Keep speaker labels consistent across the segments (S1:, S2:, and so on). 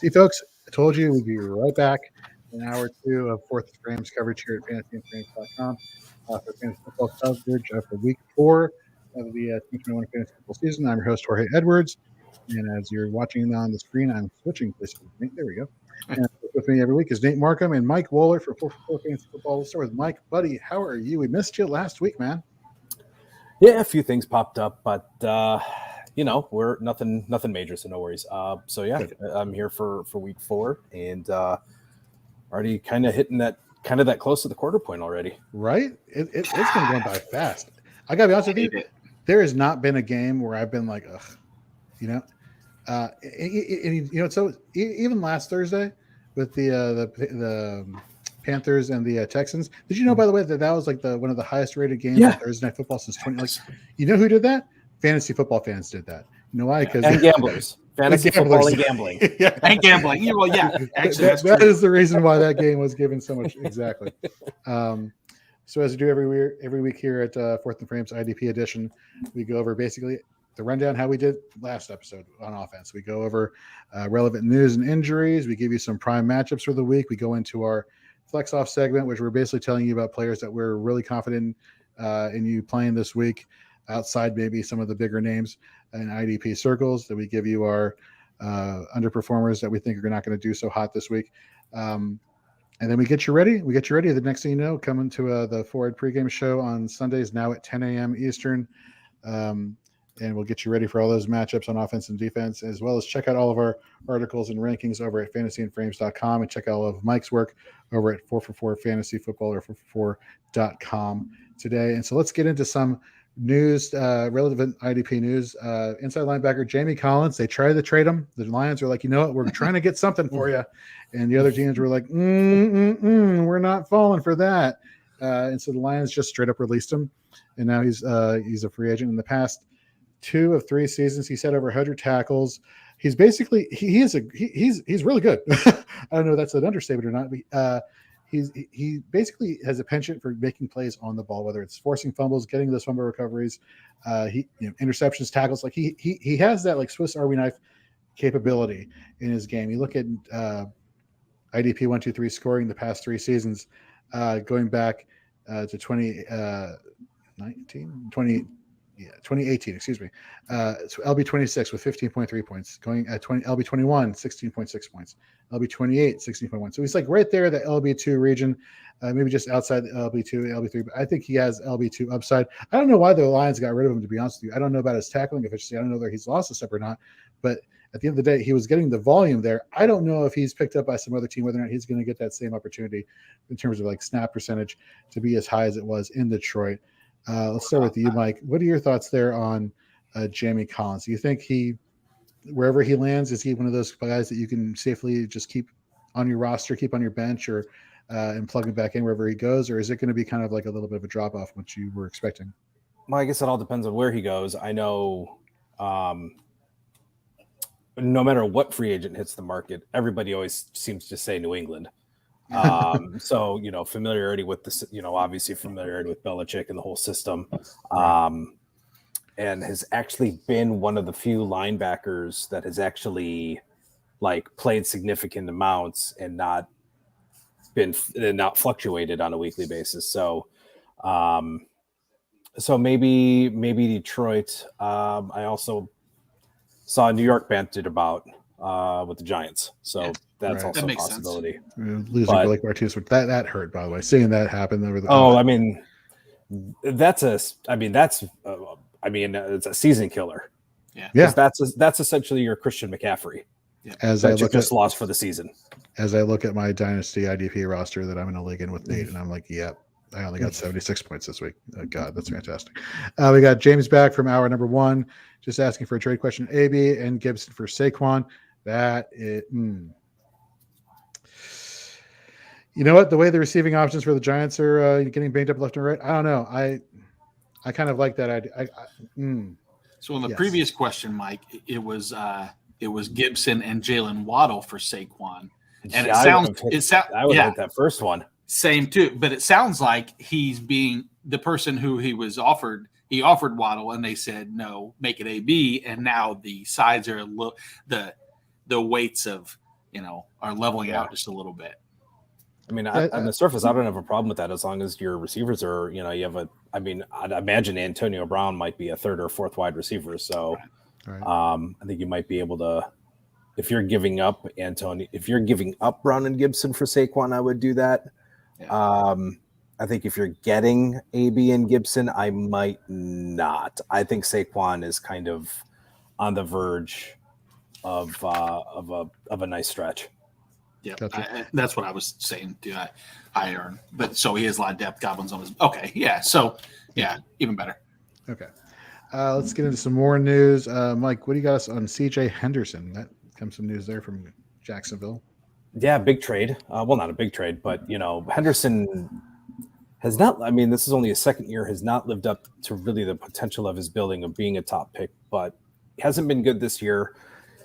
S1: See, folks, I told you we'd be right back in an hour or two of Fourth Frames coverage here at fantasyandframes.com for fantasy football coverage for week 4 of the 2021 fantasy football season. I'm your host, Jorge Edwards. And as you're watching on the screen, I'm switching places with Nate. There we go. And with me every week is Nate Markham and Mike Wohler for 4 Fantasy Football. We'll start with Mike. Buddy, how are you? We missed you last week, man.
S2: Yeah, a few things popped up, but we're nothing major, so no worries. Good. I'm here for week 4 and already kind of hitting that close to the quarter point already.
S1: Right? It's been going by fast. I gotta be honest with you. There has not been a game where I've been like, ugh, so even last Thursday with the Panthers and the Texans. Did you know, by the way, that was like one of the highest rated games of Thursday Night Football since 20? Like, you know who did that? Fantasy football fans did that. You know why? Because
S2: gamblers, fantasy football and gambling,
S3: and gambling. Well, actually,
S1: that is the reason why that game was given so much. Exactly. So as we do every week here at Fourth and Frames IDP edition, we go over basically the rundown how we did last episode on offense. We go over relevant news and injuries. We give you some prime matchups for the week. We go into our flex off segment, which we're basically telling you about players that we're really confident in you playing this week, outside maybe some of the bigger names in IDP circles. That we give you our underperformers that we think are not going to do so hot this week. And then we get you ready. The next thing you know, coming to the Forward pregame show on Sundays now at 10 a.m. Eastern. And we'll get you ready for all those matchups on offense and defense, as well as check out all of our articles and rankings over at fantasyandframes.com and check out all of Mike's work over at 4for4 Fantasy Football or 4for4.com today. And so let's get into some news, relevant IDP news. Inside linebacker Jamie Collins, they tried to trade him. The Lions were like, you know what, we're trying to get something for you. And the other teams were like, we're not falling for that. And so the Lions just straight up released him. And now he's a free agent. In the past 2 of 3 seasons, he's had over 100 tackles. He's basically he's really good. I don't know if that's an understatement or not, but he basically has a penchant for making plays on the ball, whether it's forcing fumbles, getting those fumble recoveries, interceptions, tackles. Like he has that like Swiss Army knife capability in his game. You look at IDP 1-2-3 scoring the past 3 seasons, going back to 2018, excuse me. So LB 26 with 15.3 points, going at LB 21, 16.6 points, LB 28, 16.1. So he's like right there, the LB2 region, maybe just outside the LB2, LB3. But I think he has LB2 upside. I don't know why the Lions got rid of him, to be honest with you. I don't know about his tackling efficiency. I don't know whether he's lost a step or not. But at the end of the day, he was getting the volume there. I don't know if he's picked up by some other team, whether or not he's going to get that same opportunity in terms of like snap percentage to be as high as it was in Detroit. Let's start with you, Mike. What are your thoughts there on Jamie Collins? Do you think wherever he lands, is he one of those guys that you can safely just keep on your roster, keep on your bench, or and plug him back in wherever he goes? Or is it going to be kind of like a little bit of a drop off, what you were expecting?
S2: Well, I guess it all depends on where he goes. I know no matter what free agent hits the market, everybody always seems to say New England. So, familiarity with this, obviously familiarity with Belichick and the whole system, and has actually been one of the few linebackers that has actually like played significant amounts and not fluctuated on a weekly basis. So, maybe Detroit. I also saw New York bantered about with the Giants. So that's also a possibility.
S1: Losing Blake Martinez, that hurt, by the way. Seeing that happen over the it's a season killer. Yeah.
S2: That's essentially your Christian McCaffrey.
S1: Yeah.
S2: Lost for the season.
S1: As I look at my dynasty IDP roster that I'm in a league in with Nate, and I'm like, I only got 76 points this week. Oh, God, that's fantastic. We got James back from hour number 1, just asking for a trade question. AB and Gibson for Saquon. You know what? The way the receiving options for the Giants are getting banged up left and right, I don't know. I kind of like that idea.
S3: So in the previous question, Mike, it was Gibson and Jalen Waddle for Saquon, and I would hit
S2: that first one.
S3: Same too, but it sounds like he's being the person who he was offered. He offered Waddle, and they said no, make it AB, and now the sides are the weights of are leveling out just a little bit.
S2: I mean, on the surface, I don't have a problem with that as long as your receivers are, you have I'd imagine Antonio Brown might be a third or fourth wide receiver. So
S1: Right.
S2: I think you might be able to, if you're giving up Brown and Gibson for Saquon, I would do that. Yeah. I think if you're getting AB and Gibson, I might not. I think Saquon is kind of on the verge of a nice stretch.
S3: Yeah, gotcha. That's what I was saying. I earn, but so he has a lot of depth. Godwin's on his. Okay, yeah. So yeah, even better.
S1: Okay, let's get into some more news. Mike, what do you got us on CJ Henderson? That comes some news there from Jacksonville.
S2: Yeah, big trade. Well, not a big trade, but Henderson has not. I mean, this is only his second year. Has not lived up to really the potential of his building of being a top pick, but he hasn't been good this year.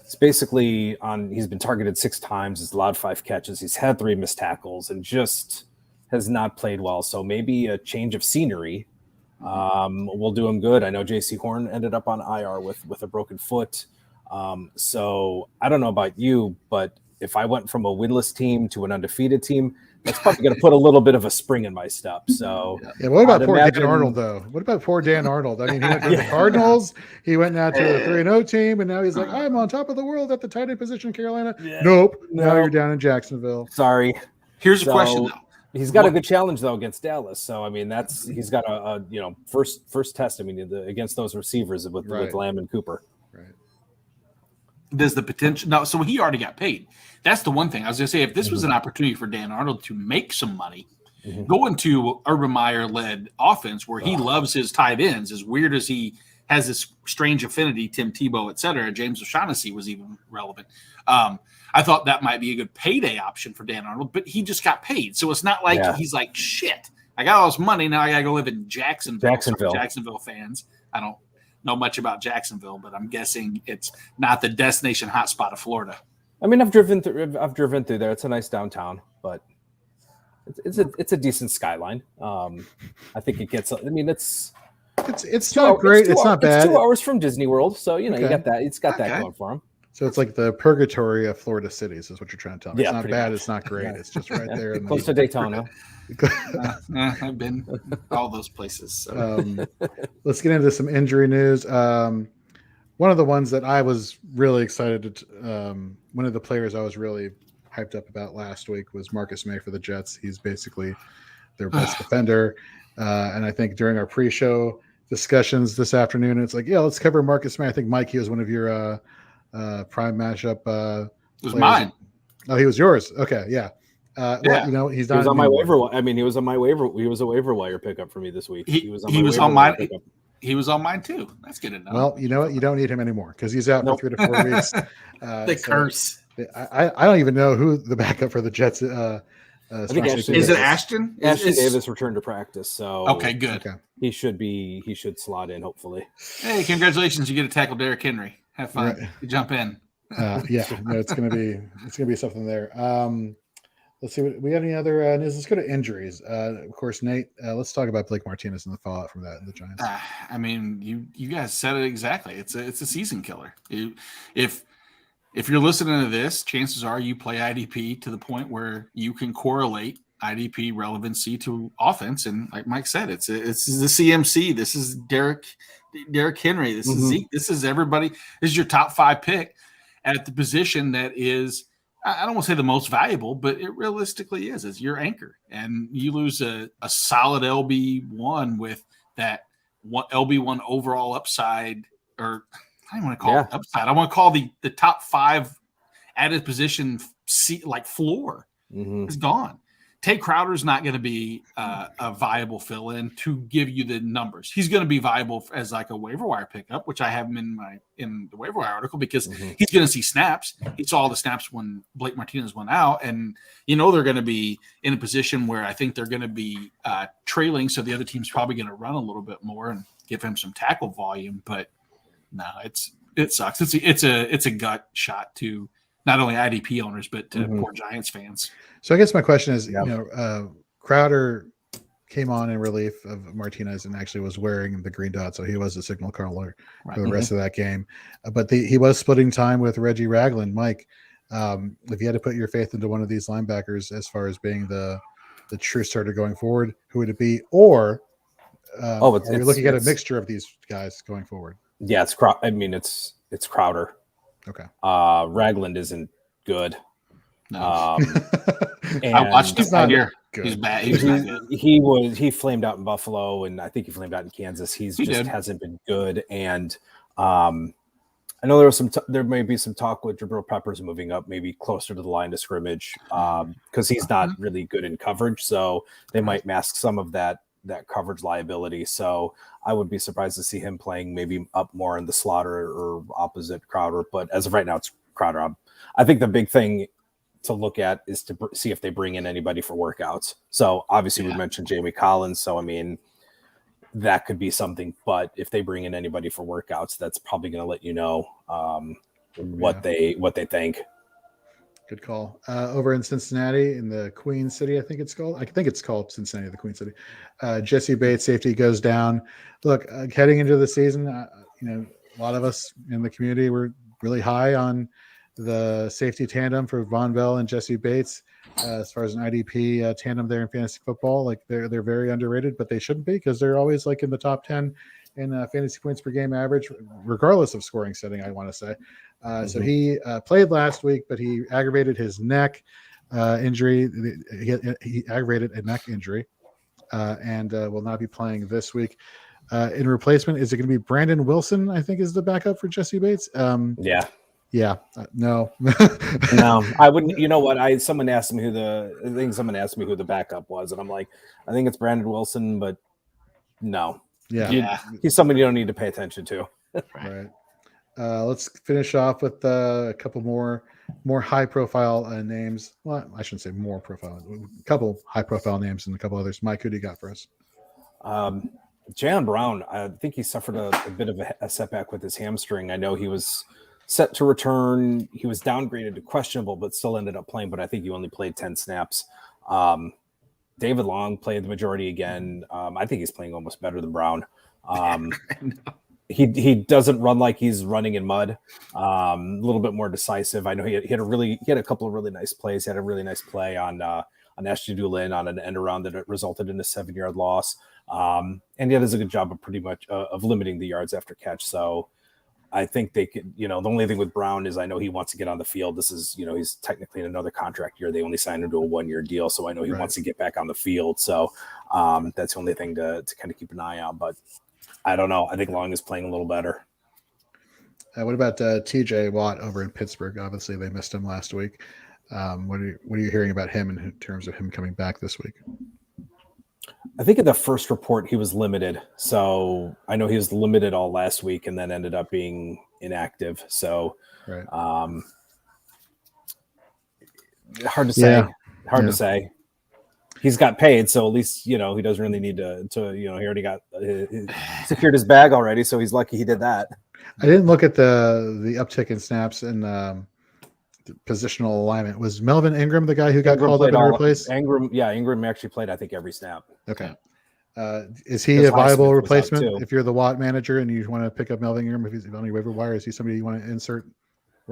S2: It's basically he's been targeted 6 times. He's allowed 5 catches. He's had 3 missed tackles and just has not played well. So maybe a change of scenery will do him good. I know J.C. Horn ended up on IR with a broken foot. So I don't know about you, but if I went from a winless team to an undefeated team, that's probably going to put a little bit of a spring in my step. So
S1: yeah, what about Dan Arnold though? What about poor Dan Arnold? I mean, he went to the Cardinals. He went now to a 3-0 team, and now he's like, I'm on top of the world at the tight end position in Carolina. Yeah. Nope. Now you're down in Jacksonville.
S2: Sorry.
S3: Here's a question though.
S2: He's got a good challenge though against Dallas. So I mean, he's got a first test. I mean, against those receivers with Lamb and Cooper.
S1: Right.
S3: There's the potential. No, so he already got paid. That's the one thing I was going to say. If this was an opportunity for Dan Arnold to make some money, go into Urban Meyer-led offense where he loves his tight ends, as weird as he has this strange affinity, Tim Tebow, et cetera. James O'Shaughnessy was even relevant. I thought that might be a good payday option for Dan Arnold, but he just got paid. So it's not like he's like, shit, I got all this money. Now I got to go live in Jacksonville. Sorry, Jacksonville fans. I don't know much about Jacksonville, but I'm guessing it's not the destination hotspot of Florida.
S2: I mean, I've driven through there. It's a nice downtown, but it's a decent skyline. I think it gets. I mean, it's
S1: not great. It's not bad.
S2: It's 2 hours from Disney World, so you got that. It's got that going for him.
S1: So it's like the purgatory of Florida cities, is what you're trying to tell me.
S2: Yeah,
S1: it's not bad.
S2: Much.
S1: It's not great. It's just right there.
S2: Close to Daytona.
S3: I've been all those places. So.
S1: Let's get into some injury news. One of the ones that I was really excited to, one of the players I was really hyped up about last week was Marcus Maye for the Jets. He's basically their best defender. And I think during our pre-show discussions this afternoon, it's like, let's cover Marcus Maye. I think, Mike, he was one of your prime matchup.
S3: It was mine.
S1: Oh, he was yours. Okay, yeah. Well, he's not.
S2: He was on my waiver. I mean, he was on my waiver. He was a waiver wire pickup for me this week.
S3: He was on mine. He was on mine too. That's good enough.
S1: Well, you know what? You don't need him anymore because he's out for 3 to 4 weeks.
S3: Curse.
S1: I don't even know who the backup for the Jets.
S3: Is it Ashton?
S2: Ashton Davis returned to practice, so
S3: okay, good. Okay.
S2: He should slot in hopefully.
S3: Hey, congratulations! You get to tackle Derrick Henry. Have fun. Right. You jump in.
S1: It's gonna be something there. Let's see. We got any other news? Let's go to injuries. Of course, Nate. Let's talk about Blake Martinez and the fallout from that in the Giants.
S3: I mean, you guys said it exactly. It's a season killer. If you're listening to this, chances are you play IDP to the point where you can correlate IDP relevancy to offense. And like Mike said, it's the CMC. This is Derrick Henry. This is Zeke. This is everybody. This is your top 5 pick at the position that is. I don't want to say the most valuable, but it realistically is. It's your anchor. And you lose a solid LB1 with that LB1 overall upside, or I don't want to call it upside. I want to call the top 5 at his position floor is gone. Tay Crowder's not going to be a viable fill-in to give you the numbers. He's going to be viable as like a waiver wire pickup, which I have him in the waiver wire article because he's going to see snaps. He saw all the snaps when Blake Martinez went out, and they're going to be in a position where I think they're going to be trailing, so the other team's probably going to run a little bit more and give him some tackle volume. But no, it sucks. It's a gut shot to not only IDP owners but to poor Giants fans.
S1: So I guess my question is, Crowder came on in relief of Martinez and actually was wearing the green dot, so he was a signal caller for the rest of that game. But he was splitting time with Reggie Ragland. Mike, If you had to put your faith into one of these linebackers as far as being the true starter going forward, who would it be? Or are we looking at a mixture of these guys going forward?
S2: Yeah, it's Crowder.
S1: Okay.
S2: Ragland isn't good.
S3: No.
S2: And
S3: I watched him
S1: not
S3: here.
S1: good.
S3: He's bad. He's not good.
S2: He flamed out in Buffalo, and I think he flamed out in Kansas. He hasn't been good. And I know there may be some talk with Jabril Peppers moving up, maybe closer to the line of scrimmage, because he's not really good in coverage. So they might mask some of that coverage liability. So I would be surprised to see him playing maybe up more in the slot or opposite Crowder. But as of right now, it's Crowder. I think the big thing to look at is to see if they bring in anybody for workouts. So obviously we mentioned Jamie Collins. So, I mean, that could be something, but if they bring in anybody for workouts, that's probably going to let you know what they think.
S1: Good call. Over in Cincinnati, in the Queen City, I think it's called Cincinnati, the Queen City. Jesse Bates, safety, goes down. Look, heading into the season, a lot of us in the community were really high on the safety tandem for Von Bell and Jesse Bates. As far as an IDP tandem there in fantasy football, like they're very underrated, but they shouldn't be because they're always like in the top 10 in fantasy points per game average, regardless of scoring setting, I want to say. So he played last week, but he aggravated his neck injury. He aggravated a neck injury and will not be playing this week. In replacement, is it going to be Brandon Wilson? I think is the backup for Jesse Bates. No.
S2: No, I wouldn't. You know what? Someone asked me who the backup was, and I'm like, I think it's Brandon Wilson, but no.
S1: Yeah.
S2: He's someone you don't need to pay attention to.
S1: Right. Let's finish off with a couple more high profile names. Well, I shouldn't say more profile. A couple high profile names and a couple others. Mike, who do you got for us?
S2: Jayon Brown. I think he suffered a bit of a setback with his hamstring. I know he was set to return. He was downgraded to questionable, but still ended up playing. But I think he only played 10 snaps. David Long played the majority again. I think he's playing almost better than Brown. He doesn't run like he's running in mud. A little bit more decisive. I know he had a couple of really nice plays. He had a really nice play on Ashton Doolin on an end around that resulted in a 7-yard loss. And he does a good job of pretty much of limiting the yards after catch. So I think they could, the only thing with Brown is I know he wants to get on the field. This is, he's technically in another contract year. They only signed him to a 1-year deal. So I know he wants to get back on the field. So that's the only thing to kind of keep an eye on. But I don't know. I think Long is playing a little better.
S1: What about TJ Watt over in Pittsburgh? Obviously, they missed him last week. What are you hearing about him in terms of him coming back this week?
S2: I think in the first report he was limited. So I know he was limited all last week and then ended up being inactive. So hard to say. To say. He's got paid, so at least he doesn't really need to he already got secured his bag already, so he's lucky he did that.
S1: I didn't look at the uptick in snaps and positional alignment. Was Melvin Ingram the guy who got called up and replaced?
S2: Ingram actually played, I think, every snap.
S1: Okay. Is he a viable replacement if you're the Watt manager and you want to pick up Melvin Ingram if he's on your waiver wire? Is he somebody you want to insert?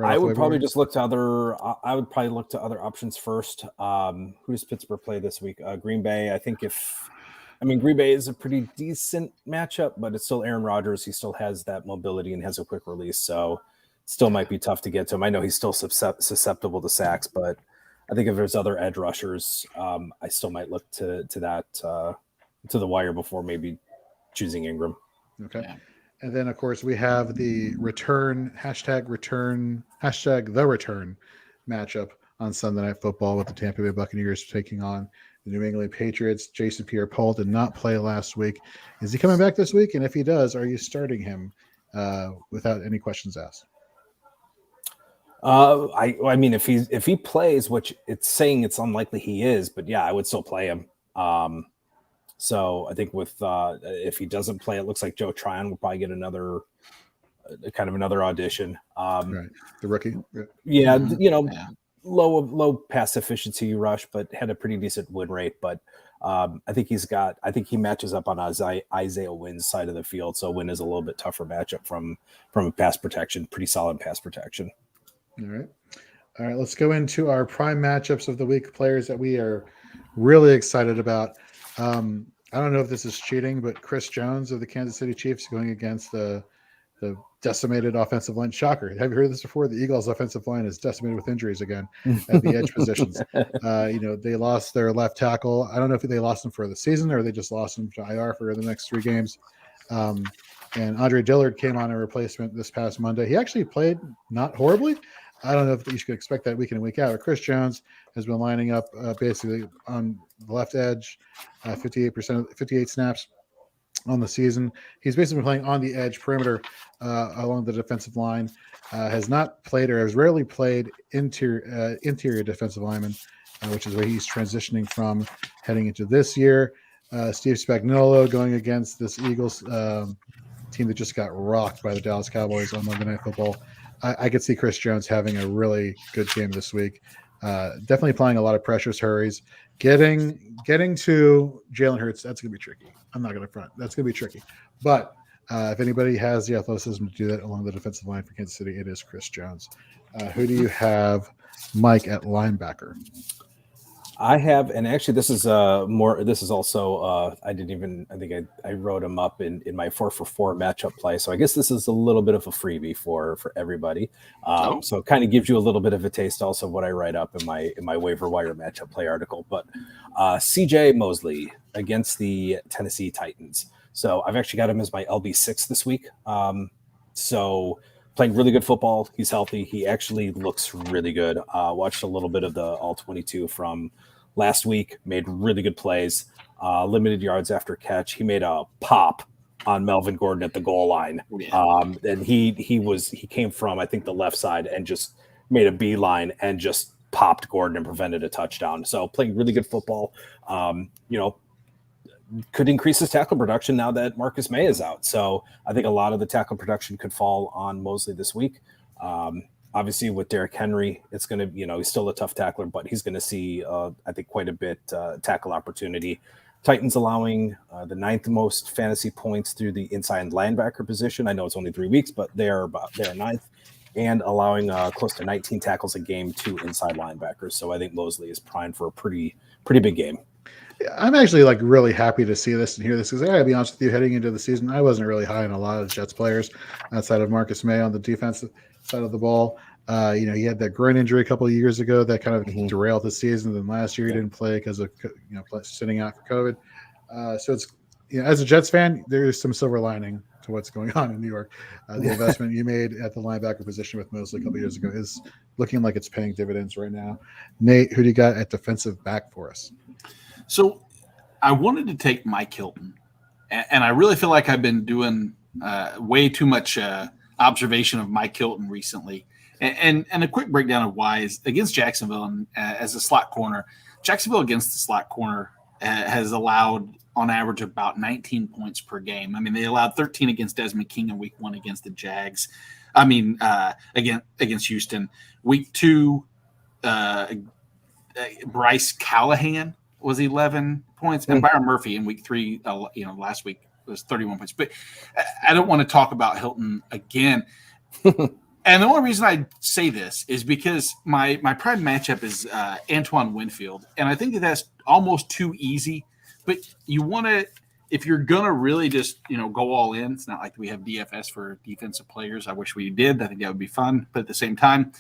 S2: I would probably just look to other. I would probably look to other options first. Who does Pittsburgh play this week? Green Bay. I think Green Bay is a pretty decent matchup, but it's still Aaron Rodgers. He still has that mobility and has a quick release, so still might be tough to get to him. I know he's still susceptible to sacks, but I think if there's other edge rushers, I still might look to that to the wire before maybe choosing Ingram.
S1: Okay. Yeah. And then, of course, we have the return matchup on Sunday Night Football with the Tampa Bay Buccaneers taking on the New England Patriots. Jason Pierre-Paul did not play last week. Is he coming back this week? And if he does, are you starting him without any questions asked?
S2: I mean, if he plays, which it's saying it's unlikely he is, but yeah, I would still play him. So I think with if he doesn't play, it looks like Joe Tryon will probably get another audition.
S1: The rookie.
S2: Yeah, low pass efficiency rush, but had a pretty decent win rate. But I think he matches up on Isaiah Wynn's side of the field. So Wynn is a little bit tougher matchup from pass protection, pretty solid pass protection.
S1: All right. All right, let's go into our prime matchups of the week, players that we are really excited about. I don't know if this is cheating, but Chris Jones of the Kansas City Chiefs going against the decimated offensive line. Shocker. Have you heard this before? The Eagles' offensive line is decimated with injuries again at the edge positions. They lost their left tackle. I don't know if they lost him for the season or they just lost him to IR for the next 3 games. And Andre Dillard came on a replacement this past Monday. He actually played not horribly. I don't know if you should expect that week in and week out. But Chris Jones has been lining up basically on the left edge, 58 snaps on the season. He's basically playing on the edge perimeter along the defensive line. Has not played or has rarely played interior defensive lineman, which is where he's transitioning from heading into this year. Steve Spagnuolo going against this Eagles team that just got rocked by the Dallas Cowboys on Monday Night Football. I could see Chris Jones having a really good game this week. Definitely applying a lot of pressures, hurries. Getting to Jalen Hurts, that's going to be tricky. I'm not going to front. That's going to be tricky. But if anybody has the athleticism to do that along the defensive line for Kansas City, it is Chris Jones. Who do you have, Mike, at linebacker?
S2: I have, and actually this is also I think I wrote him up in my 4-for-4 matchup play. So I guess this is a little bit of a freebie for everybody. So it kind of gives you a little bit of a taste also of what I write up in my waiver wire matchup play article. But CJ Mosley against the Tennessee Titans. So I've actually got him as my LB6 this week. So playing really good football. He's healthy. He actually looks really good. Watched a little bit of the All-22 from last week. Made really good plays. Limited yards after catch. He made a pop on Melvin Gordon at the goal line. And he came from, I think, the left side and just made a beeline and just popped Gordon and prevented a touchdown. So playing really good football. Could increase his tackle production now that Marcus Maye is out. So I think a lot of the tackle production could fall on Mosley this week. Obviously with Derrick Henry, it's going to, he's still a tough tackler, but he's going to see, I think, quite a bit tackle opportunity. Titans allowing the 9th most fantasy points through the inside linebacker position. I know it's only 3 weeks, but they're 9th, and allowing close to 19 tackles a game to inside linebackers. So I think Mosley is primed for a pretty big game.
S1: I'm actually really happy to see this and hear this because I gotta be honest with you, heading into the season, I wasn't really high on a lot of Jets players outside of Marcus Maye on the defensive side of the ball. He had that groin injury a couple of years ago that kind of derailed the season. Then last year he didn't play because of sitting out for COVID. So it's as a Jets fan, there's some silver lining to what's going on in New York. The investment you made at the linebacker position with Mosley a couple of years ago is looking like it's paying dividends right now. Nate, who do you got at defensive back for us?
S3: So I wanted to take Mike Hilton, and I really feel like I've been doing way too much observation of Mike Hilton recently. And a quick breakdown of why is against Jacksonville and, as a slot corner. Jacksonville against the slot corner has allowed on average about 19 points per game. I mean, they allowed 13 against Desmond King in week 1 against the Jags. Against Houston. Week 2, Bryce Callahan was 11 points, and Byron Murphy in week 3, last week was 31 points. But I don't want to talk about Hilton again. And the only reason I say this is because my prime matchup is Antoine Winfield, and I think that's almost too easy. But you want to, if you're gonna really just go all in. It's not like we have DFS for defensive players. I wish we did. I think that would be fun. But at the same time,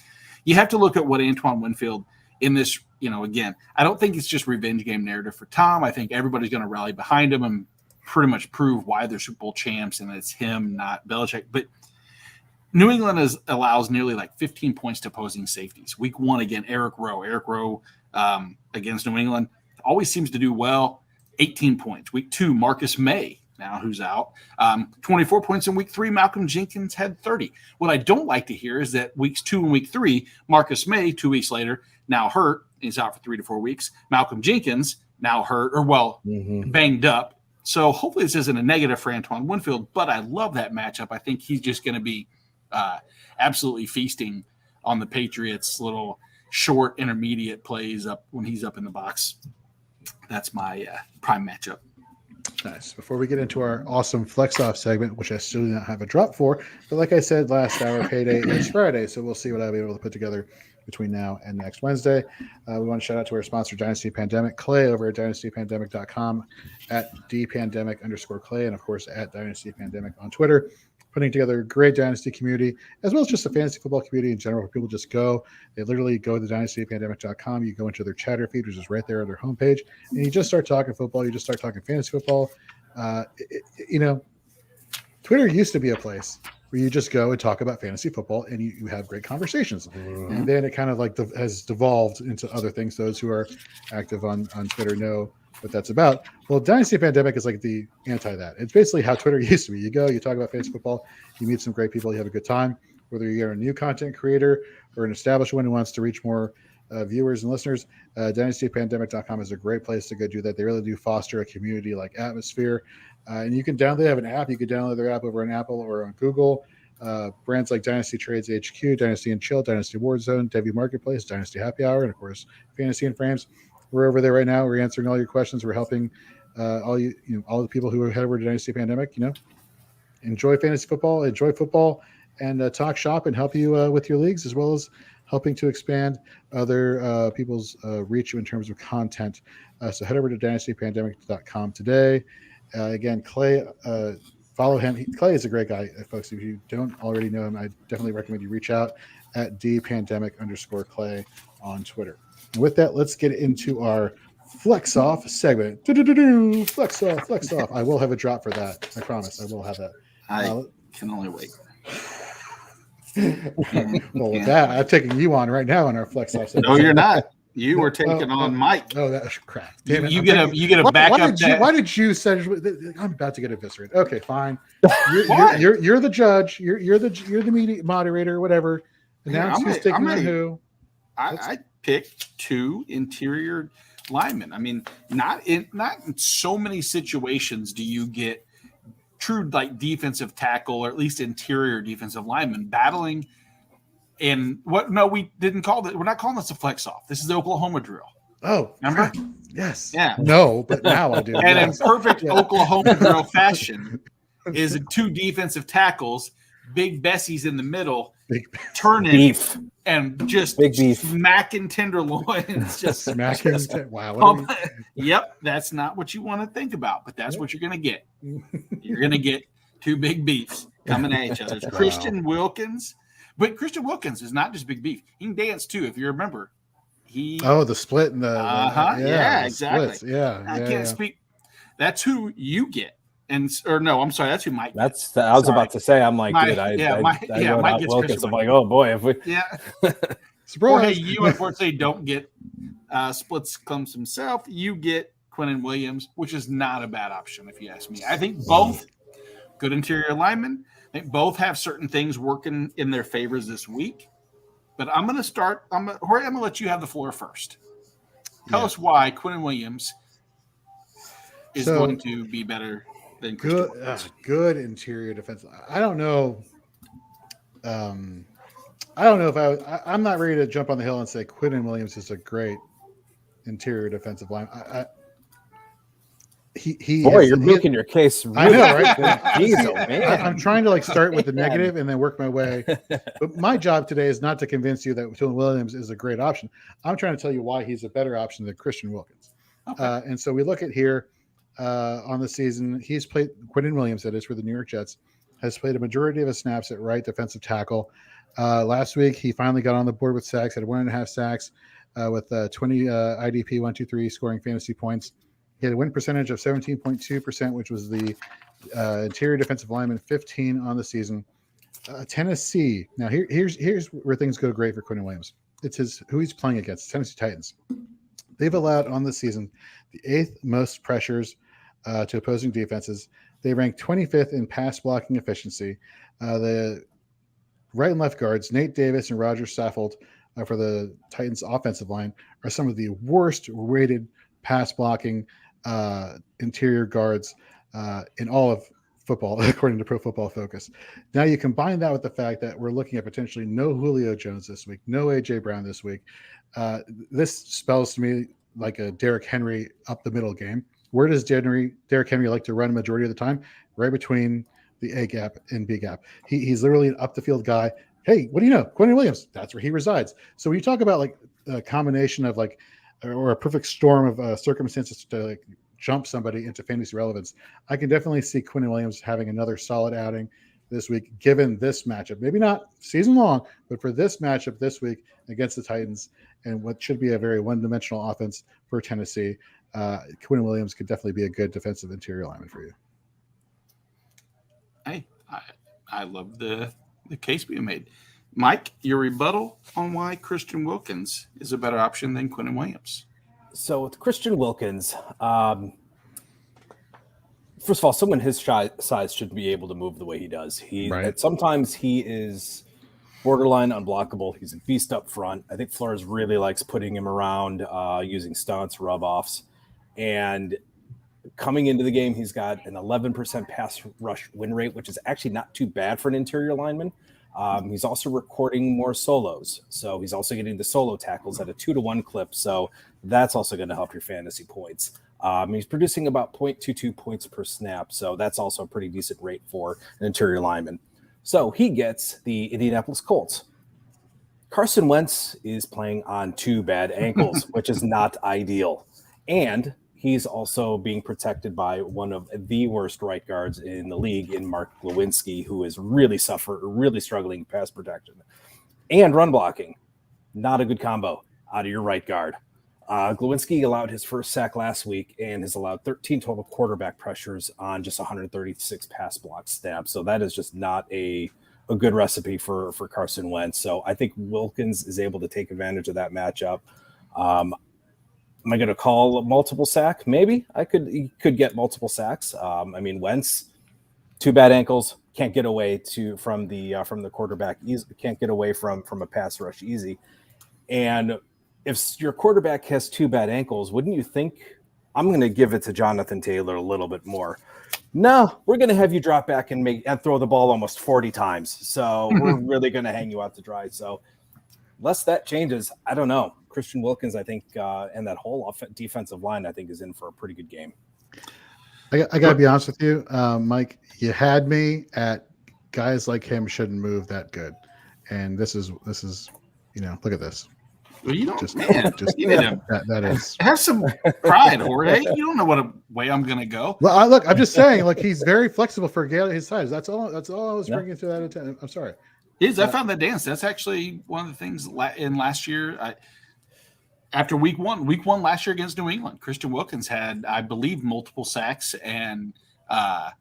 S3: you have to look at what Antoine Winfield in this. Again, I don't think it's just revenge game narrative for Tom. I think everybody's going to rally behind him and pretty much prove why they're Super Bowl champs, and it's him, not Belichick. But New England allows nearly 15 points to opposing safeties. Week 1, again, Eric Rowe against New England always seems to do well. 18 points. Week 2, Marcus Maye, now who's out, 24 points in week 3. Malcolm Jenkins had 30. What I don't like to hear is that weeks 2 and week 3, Marcus Maye, 2 weeks later, now hurt. He's out for 3 to 4 weeks. Malcolm Jenkins now hurt banged up. So hopefully this isn't a negative for Antoine Winfield, but I love that matchup. I think he's just going to be absolutely feasting on the Patriots' little short intermediate plays up when he's up in the box. That's my prime matchup.
S1: Nice. Before we get into our awesome flex off segment, which I still do not have a drop for, but like I said last hour, payday is Friday, so we'll see what I'll be able to put together between now and next Wednesday. We want to shout out to our sponsor, Dynasty Pandemic, Clay over at dynastypandemic.com, at dpandemic_Clay, and of course at Dynasty Pandemic on Twitter, putting together a great Dynasty community, as well as just a fantasy football community in general, where people just go. They literally go to dynastypandemic.com. You go into their chatter feed, which is right there on their homepage, and you just start talking football. You just start talking fantasy football. Twitter used to be a place where you just go and talk about fantasy football, and you have great conversations. Mm-hmm. And then it kind of like has devolved into other things. Those who are active on Twitter know what that's about. Well, Dynasty Pandemic is like the anti that. It's basically how Twitter used to be. You go, you talk about fantasy football, you meet some great people, you have a good time. Whether you're a new content creator or an established one who wants to reach more viewers and listeners, dynastypandemic.com is a great place to go do that. They really do foster a community-like atmosphere. And you can download, they have an app. You can download their app over on Apple or on Google. Brands like Dynasty Trades HQ, Dynasty and Chill, Dynasty Warzone, Devi Marketplace, Dynasty Happy Hour, and of course, Fantasy and Frames. We're over there right now. We're answering all your questions. We're helping all the people who head over to Dynasty Pandemic, enjoy fantasy football, and talk shop and help you with your leagues, as well as helping to expand other people's reach in terms of content. So head over to dynastypandemic.com today. Again, Clay, follow him. Clay is a great guy, folks. If you don't already know him, I definitely recommend you reach out at dpandemic_Clay on Twitter. And with that, let's get into our flex off segment. Flex off. I will have a drop for that. I promise. I will have that.
S3: I can only wait.
S1: Well, with that, I'm taking you on right now on our flex off segment.
S3: No, you're not. You were taking on Mike.
S1: Oh, that's crap. Damn it.
S3: You get a backup.
S1: Why did you say I'm about to get eviscerated? Okay, fine. You're the judge. You're the media moderator, whatever. Announce who's taking on who.
S3: I picked 2 interior linemen. I mean, not in so many situations do you get true like defensive tackle or at least interior defensive lineman battling. And we didn't call that. We're not calling this a flex off. This is the Oklahoma drill.
S1: Oh,
S3: remember?
S1: Yes.
S3: Yeah.
S1: No, but now I do.
S3: And in perfect Oklahoma drill fashion, is 2 defensive tackles, Big Bessie's in the middle, turning beef and just
S2: big beef,
S3: smacking tenderloins, just
S1: smacking. Wow.
S3: Yep, that's not what you want to think about, but that's what you're going to get. You're going to get 2 big beefs coming at each other. Wow. Christian Wilkins. But Christian Wilkins is not just big beef. He can dance too, if you remember.
S1: The split and the
S3: exactly.
S1: Splits. Yeah,
S3: I can't speak. That's who you get, that's who Mike.
S2: I was about to say. I'm like,
S3: Mike,
S2: dude,
S3: Mike gets
S2: Wilkins. I'm like, oh boy, if we
S3: Jorge, you unfortunately don't get splits comes himself. You get Quinn Williams, which is not a bad option if you ask me. I think both good interior linemen. I think both have certain things working in their favors this week. But I'm going to start. Jorge, I'm going to let you have the floor first. Tell us why Quinn Williams is going to be better than Christian Wilkins.
S1: Good interior defense. I don't know. If I'm not ready to jump on the hill and say Quinn Williams is a great interior defensive line.
S2: You're making your case. Really
S1: I know, right?
S2: Jeez, man.
S1: I'm trying to start with the negative and then work my way. But my job today is not to convince you that Quinn Williams is a great option. I'm trying to tell you why he's a better option than Christian Wilkins. Okay. And so we look at here on the season. He's played Quinn Williams, that is, for the New York Jets, has played a majority of his snaps at right defensive tackle. Last week, he finally got on the board with sacks, had 1.5 sacks with 20 IDP 1-2-3 scoring fantasy points. He had a win percentage of 17.2%, which was the interior defensive lineman 15 on the season. Tennessee. Now here's where things go great for Quinn Williams. It's who he's playing against, Tennessee Titans. They've allowed on the season the 8th most pressures to opposing defenses. They rank 25th in pass blocking efficiency. The right and left guards, Nate Davis and Roger Saffold, for the Titans offensive line, are some of the worst rated pass blocking interior guards in all of football, according to Pro Football Focus. Now you combine that with the fact that we're looking at potentially no Julio Jones this week, no AJ Brown this week. This spells to me like a Derrick Henry up the middle game, where does Derrick Henry like to run a majority of the time? Right between the A gap and B gap. He's literally an up the field guy. Hey, what do you know? Quinn Williams, that's where he resides. So when you talk about like a combination of like, or a perfect storm of circumstances to like jump somebody into fantasy relevance, I can definitely see Quinn Williams having another solid outing this week, given this matchup. Maybe not season long, but for this matchup this week against the Titans and what should be a very one-dimensional offense for Tennessee, Quinn Williams could definitely be a good defensive interior lineman for you.
S3: Hey, I love the case being made. Mike, your rebuttal on why Christian Wilkins is a better option than Quinn Williams.
S2: So with Christian Wilkins, first of all, someone his size should be able to move the way he does. Sometimes he is borderline unblockable. He's a beast up front. I think Flores really likes putting him around using stunts, rub-offs. And coming into the game, he's got an 11% pass rush win rate, which is actually not too bad for an interior lineman. He's also recording more solos. So he's also getting the solo tackles at a 2-to-1 clip. So that's also going to help your fantasy points. He's producing about 0.22 points per snap. So that's also a pretty decent rate for an interior lineman. So he gets the Indianapolis Colts. Carson Wentz is playing on 2 bad ankles, which is not ideal. And he's also being protected by one of the worst right guards in the league in Mark Lewinsky, who is really struggling pass protection and run blocking. Not a good combo out of your right guard. Lewinsky allowed his first sack last week and has allowed 13 total quarterback pressures on just 136 pass block snaps. So that is just not a good recipe for Carson Wentz. So I think Wilkins is able to take advantage of that matchup. Am I going to call a multiple sack? Maybe he could get multiple sacks. Wentz, 2 bad ankles, can't get away from the quarterback. Can't get away from a pass rush easy. And if your quarterback has 2 bad ankles, wouldn't you think I'm going to give it to Jonathan Taylor a little bit more? No, we're going to have you drop back and throw the ball almost 40 times. So we're really going to hang you out to dry. So unless that changes, I don't know. Christian Wilkins, I think, and that whole defensive line, I think, is in for a pretty good game.
S1: I got to be honest with you, Mike. You had me at guys like him shouldn't move that good, and this is look at this.
S3: Well, you don't,
S1: that is
S3: have some pride, Jorge. You don't know what way I'm going to go.
S1: Well, I'm just saying, like he's very flexible for a guy his size. That's all I was bringing to that attention. I'm sorry.
S3: I found that dance. That's actually one of the things in last year. After week one last year against New England, Christian Wilkins had, I believe, multiple sacks and a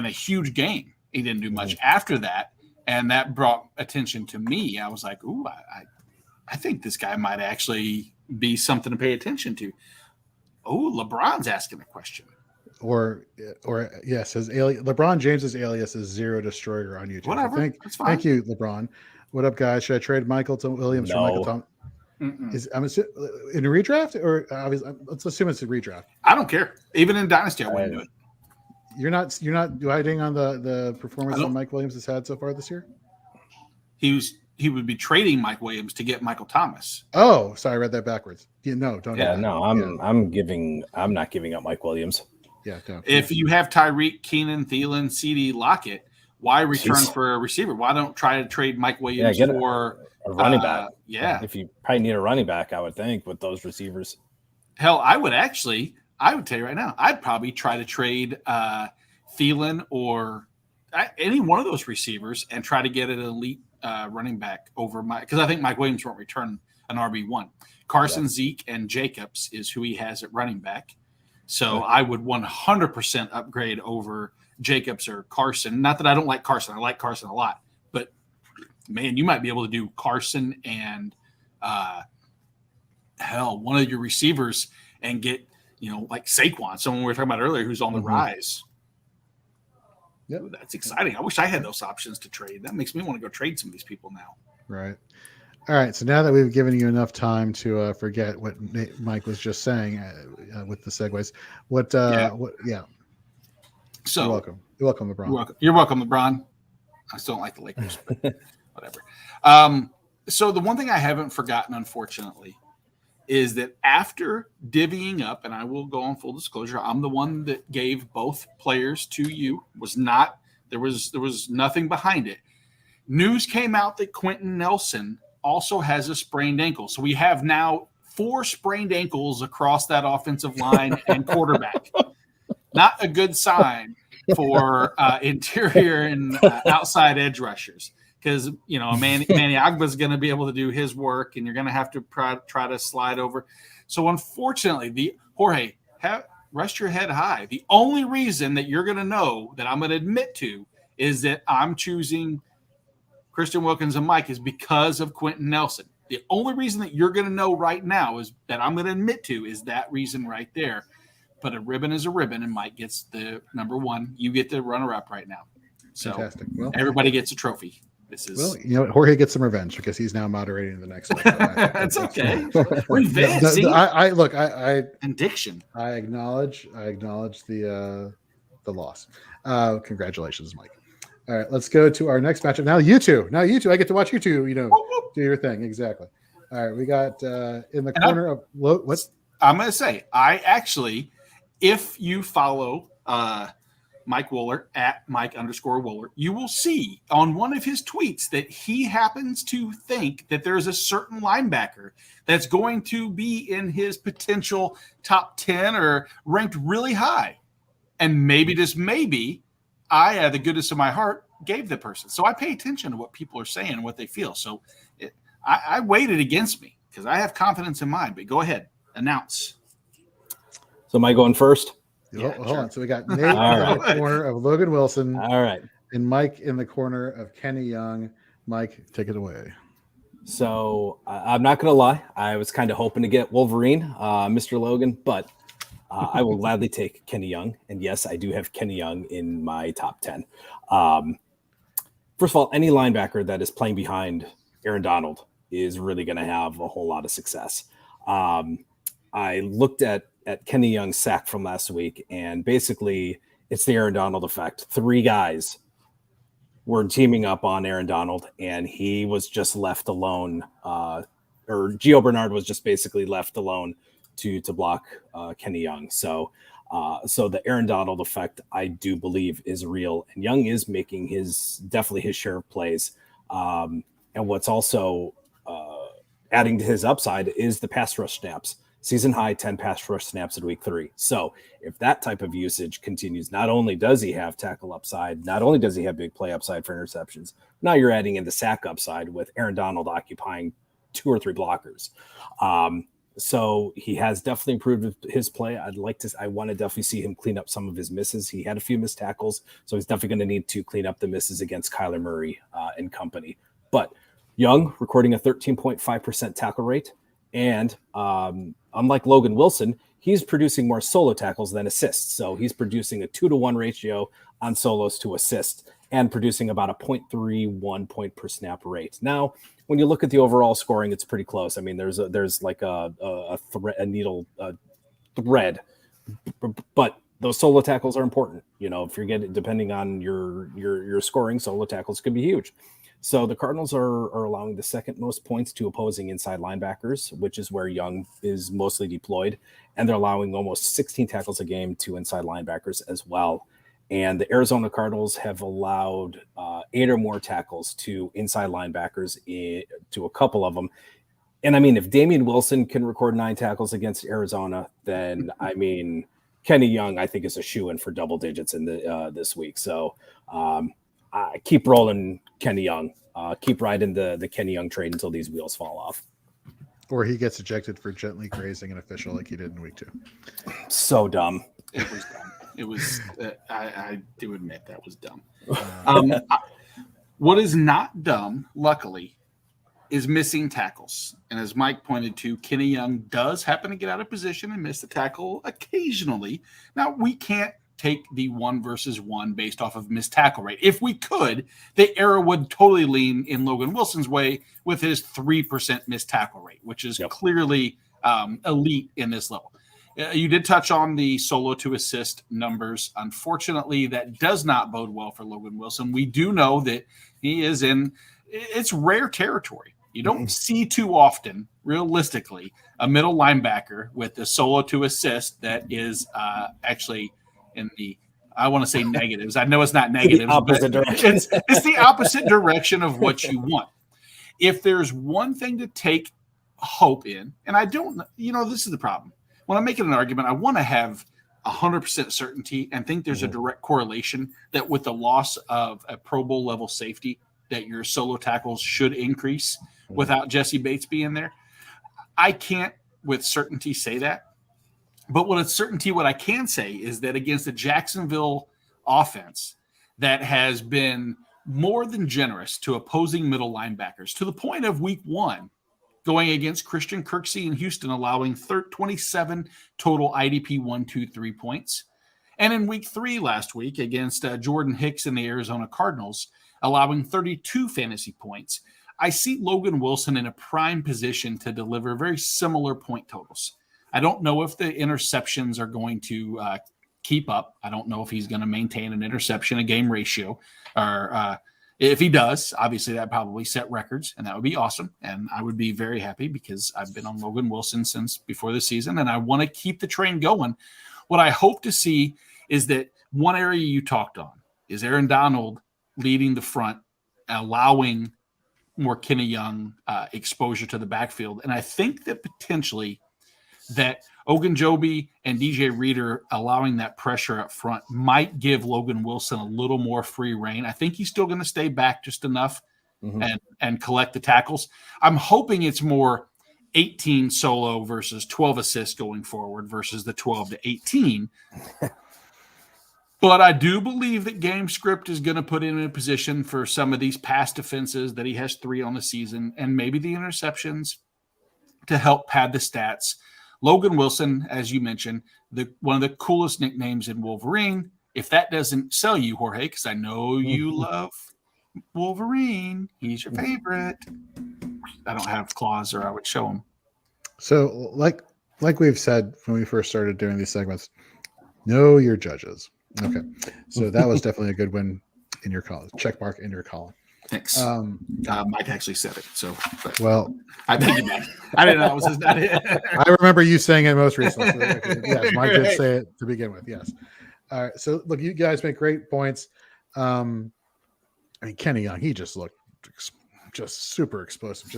S3: huge game. He didn't do much after that, and that brought attention to me. I was like, ooh, I think this guy might actually be something to pay attention to. Oh, LeBron's asking a question.
S1: Or yes, LeBron James's alias is Zero Destroyer on YouTube.
S3: Whatever.
S1: Thank you, LeBron. What up, guys? Should I trade Michael to Williams for Michael Thomas? I'm in a redraft, or let's assume it's a redraft.
S3: I don't care. Even in Dynasty, I wouldn't do it.
S1: You're not riding on the performance that Mike Williams has had so far this year.
S3: He would be trading Mike Williams to get Michael Thomas.
S1: Oh, sorry, I read that backwards. Don't.
S2: Yeah, no, I'm not giving up Mike Williams.
S1: Yeah, don't.
S3: If you have Tyreek, Keenan, Thielen, CD, Lockett, why return for a receiver? Why don't try to trade Mike Williams for
S2: a running back?
S3: Yeah.
S2: If you probably need a running back, I would think, with those receivers.
S3: Hell, I would tell you right now, I'd probably try to trade Thielen or any one of those receivers and try to get an elite running back over because I think Mike Williams won't return an RB1. Carson, Zeke, and Jacobs is who he has at running back. So I would 100% upgrade over Jacobs or Carson. Not that I don't like Carson. I like Carson a lot. But, man, you might be able to do Carson and, one of your receivers and get, like Saquon, someone we were talking about earlier who's on the rise.
S1: Yep.
S3: Ooh, that's exciting. I wish I had those options to trade. That makes me want to go trade some of these people now. Right.
S1: All right. So now that we've given you enough time to forget what Mike was just saying with the segues, So you're welcome. You're welcome, LeBron.
S3: You're welcome, LeBron. I still don't like the Lakers, but whatever. So the one thing I haven't forgotten, unfortunately, is that after divvying up, and I will go on full disclosure, I'm the one that gave both players to you. There was nothing behind it. News came out that Quentin Nelson also has a sprained ankle. So we have now 4 sprained ankles across that offensive line and quarterback. Not a good sign for interior and outside edge rushers, because Manny Agba is going to be able to do his work, and you're going to have to try to slide over. So unfortunately, Jorge, rest your head high. The only reason that you're going to know that I'm going to admit to is that I'm choosing Christian Wilkins and Mike is because of Quentin Nelson. The only reason that you're going to know right now is that I'm going to admit to is that reason right there. But a ribbon is a ribbon, and Mike gets the number 1. You get the runner-up right now. So
S1: fantastic. Well,
S3: everybody gets a trophy.
S1: Jorge gets some revenge because he's now moderating the next one. So
S3: that's okay. Revenge. Addiction.
S1: I acknowledge the loss. Congratulations, Mike. All right, let's go to our next matchup. Now you two. I get to watch you two, do your thing. Exactly. All right, we got in the corner of what?
S3: I'm going to say, if you follow Mike Wooler at Mike_Wooler, you will see on one of his tweets that he happens to think that there's a certain linebacker that's going to be in his potential top 10 or ranked really high. And maybe, just maybe, I, out of the goodness of my heart, gave the person. So I pay attention to what people are saying and what they feel. So I weighed it against me because I have confidence in mine. But go ahead, announce.
S2: So am I going first?
S1: Yeah, hold on. So we got Nate in the corner of Logan Wilson.
S2: All right.
S1: And Mike in the corner of Kenny Young. Mike, take it away.
S2: So I'm not going to lie. I was kind of hoping to get Wolverine, Mr. Logan, but I will gladly take Kenny Young. And yes, I do have Kenny Young in my top 10. First of all, any linebacker that is playing behind Aaron Donald is really going to have a whole lot of success. I looked at Kenny Young's sack from last week, and basically it's the Aaron Donald effect. 3 guys were teaming up on Aaron Donald, and he was just left alone, or Gio Bernard was just basically left alone to block Kenny Young. So the Aaron Donald effect, I do believe, is real, and Young is making definitely his share of plays. And what's also adding to his upside is the pass rush snaps. Season high 10 pass rush snaps in week 3. So if that type of usage continues, not only does he have tackle upside, not only does he have big play upside for interceptions, now you're adding in the sack upside with Aaron Donald occupying 2 or 3 blockers. So he has definitely improved his play. I want to definitely see him clean up some of his misses. He had a few missed tackles, so he's definitely going to need to clean up the misses against Kyler Murray and company. But Young recording a 13.5% tackle rate. And unlike Logan Wilson, he's producing more solo tackles than assists. So he's producing a 2-to-1 ratio on solos to assists and producing about a 0.31 point per snap rate. Now, when you look at the overall scoring, it's pretty close. I mean, there's like a needle thread, but those solo tackles are important. If you're getting, depending on your scoring, solo tackles could be huge. So the Cardinals are allowing the second most points to opposing inside linebackers, which is where Young is mostly deployed. And they're allowing almost 16 tackles a game to inside linebackers as well. And the Arizona Cardinals have allowed 8 or more tackles to inside linebackers to a couple of them. And I mean, if Damian Wilson can record 9 tackles against Arizona, then I mean, Kenny Young, I think, is a shoo-in for double digits in this week. So I keep rolling Kenny Young. Keep riding the Kenny Young train until these wheels fall off.
S1: Or he gets ejected for gently grazing an official like he did in week 2.
S2: So dumb.
S3: It was dumb. It was, I do admit that was dumb. What is not dumb, luckily, is missing tackles. And as Mike pointed to, Kenny Young does happen to get out of position and miss the tackle occasionally. Now, we can't take the 1 versus 1 based off of missed tackle rate. If we could, the era would totally lean in Logan Wilson's way with his 3% missed tackle rate, which is clearly elite in this level. You did touch on the solo to assist numbers. Unfortunately, that does not bode well for Logan Wilson. We do know that he is in, it's rare territory You don't see too often, realistically, a middle linebacker with a solo to assist that is actually in the, I want to say negatives. I know it's not negatives,
S2: opposite
S3: but
S2: direction.
S3: it's the opposite direction of what you want. If there's one thing to take hope in, and I don't, this is the problem. When I'm making an argument, I want to have 100% certainty and think there's a direct correlation that with the loss of a Pro Bowl level safety, that your solo tackles should increase without Jesse Bates being there. I can't with certainty say that. But with certainty, what I can say is that against the Jacksonville offense that has been more than generous to opposing middle linebackers to the point of week 1, going against Christian Kirksey in Houston, allowing 27 total IDP 1, 2, 3 points. And in week 3 last week against Jordan Hicks and the Arizona Cardinals, allowing 32 fantasy points. I see Logan Wilson in a prime position to deliver very similar point totals. I don't know if the interceptions are going to keep up. I don't know if he's going to maintain an interception a game ratio, or if he does, obviously that probably set records, and that would be awesome. And I would be very happy because I've been on Logan Wilson since before the season, and I want to keep the train going. What I hope to see is that one area you talked on is Aaron Donald leading the front, allowing more Kenny Young exposure to the backfield. And I think that potentially that Ogunjobi and DJ Reader allowing that pressure up front might give Logan Wilson a little more free reign. I think he's still going to stay back just enough and collect the tackles. I'm hoping it's more 18 solo versus 12 assists going forward versus the 12 to 18. But I do believe that game script is going to put him in a position for some of these pass defenses that he has 3 on the season and maybe the interceptions to help pad the stats. Logan Wilson, as you mentioned, one of the coolest nicknames in Wolverine. If that doesn't sell you, Jorge, because I know you love Wolverine. He's your favorite. I don't have claws or I would show him.
S1: So like we've said when we first started doing these segments, know your judges. Okay. So that was definitely a good win in your column. Check mark in your column.
S3: Thanks. Mike actually said it. So,
S1: well,
S3: I think you did. I didn't know it was his dad.
S1: I remember you saying it most recently. So, yes, Mike did say it to begin with. Yes. All right. So look, you guys make great points. I mean, Kenny Young, he just looked just super explosive.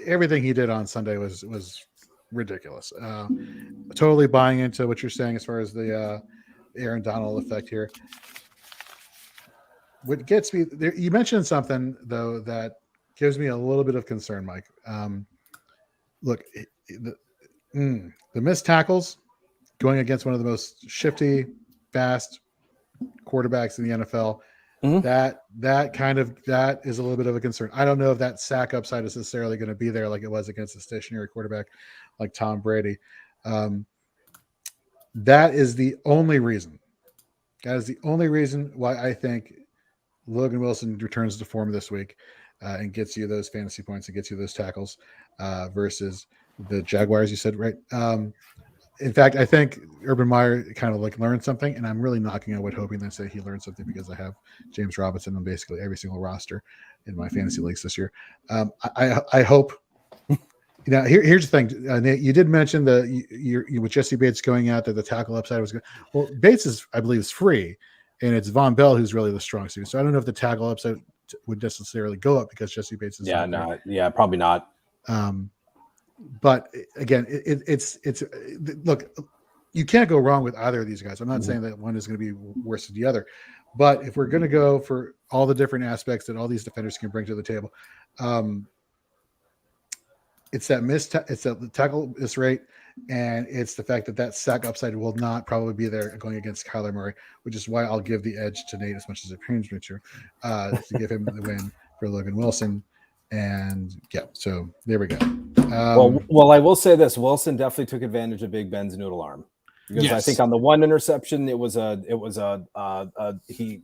S1: Everything he did on Sunday was ridiculous. Totally buying into what you're saying as far as the Aaron Donald effect here. What gets me there, you mentioned something though that gives me a little bit of concern, Mike. Look, the missed tackles going against one of the most shifty, fast quarterbacks in the NFL. That is a little bit of a concern. I don't know if that sack upside is necessarily going to be there like it was against a stationary quarterback like Tom Brady. That is the only reason. That is the only reason why I think Logan Wilson returns to form this week and gets you those fantasy points and gets you those tackles versus the Jaguars, you said, right? In fact, I think Urban Meyer kind of like learned something, and I'm really knocking on wood hoping they say he learned something because I have James Robinson on basically every single roster in my fantasy leagues this year. I hope. Here's the thing. Nate, you did mention you with Jesse Bates going out that the tackle upside was good. Well, Bates I believe is free, and it's Von Bell who's really the strong suit. So I don't know if the tackle upside would necessarily go up because Jesse Bates is
S2: probably not.
S1: But again, it's look, you can't go wrong with either of these guys. I'm not saying that one is going to be worse than the other, but if we're going to go for all the different aspects that all these defenders can bring to the table, it's that tackle miss rate, and it's the fact that sack upside will not probably be there going against Kyler Murray, which is why I'll give the edge to Nate as much as it pains me to give him the win for Logan Wilson. And yeah, so there we go.
S2: Well, I will say this: Wilson definitely took advantage of Big Ben's noodle arm because I think on the one interception, that was when he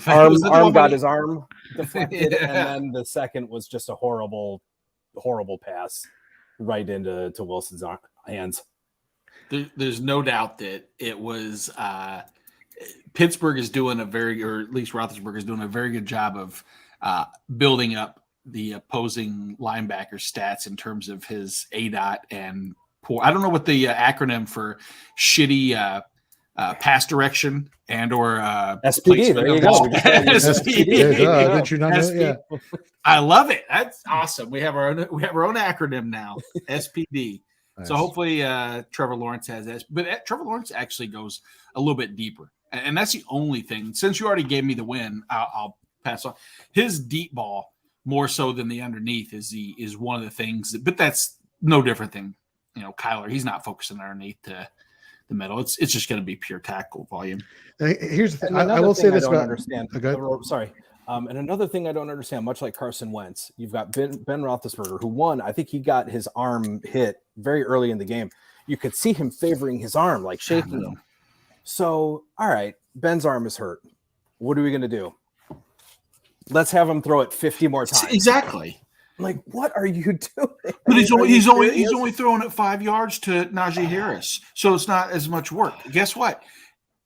S2: arm got his arm deflected, and then the second was just a horrible pass right into Wilson's hands.
S3: There's no doubt that it was Pittsburgh is doing or at least Roethlisberger is doing a very good job of building up the opposing linebacker stats in terms of his ADOT and poor. I don't know what the acronym for shitty pass direction and or
S2: SPD. There you go.
S3: SPD.
S1: Did you not know? Yeah.
S3: I love it. That's awesome. We have our own acronym now. SPD. Nice. So hopefully Trevor Lawrence has this, but Trevor Lawrence actually goes a little bit deeper, and that's the only thing. Since you already gave me the win, I'll pass on. His deep ball more so than the underneath is one of the things. But that's no different than Kyler. He's not focusing underneath the middle. It's just going to be pure tackle volume.
S1: Here's the thing. I will say this about
S2: understand. Sorry. And another thing I don't understand, much like Carson Wentz, you've got Ben Roethlisberger, who won. I think he got his arm hit very early in the game. You could see him favoring his arm, like shaking him. So, all right, Ben's arm is hurt. What are we going to do? Let's have him throw it 50 more times.
S3: Exactly.
S2: Like, what are you doing?
S3: But he's only throwing it 5 yards to Najee Harris, so it's not as much work. Guess what?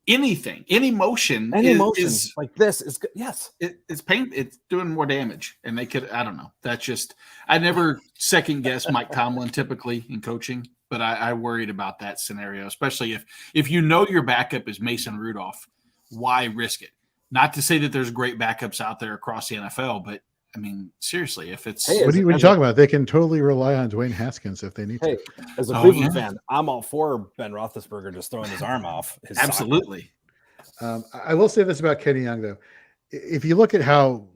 S3: Any motion is
S2: like this is good. Yes,
S3: it's pain. It's doing more damage, and they could. I don't know. That's just. I never second guess Mike Tomlin typically in coaching, but I worried about that scenario, especially if your backup is Mason Rudolph. Why risk it? Not to say that there's great backups out there across the NFL, but I mean, seriously, if it's
S1: what are you talking about? They can totally rely on Dwayne Haskins if they need to.
S2: As a Cleveland fan, I'm all for Ben Roethlisberger just throwing his arm off.
S3: Absolutely.
S1: I will say this about Kenny Young, though. If you look at how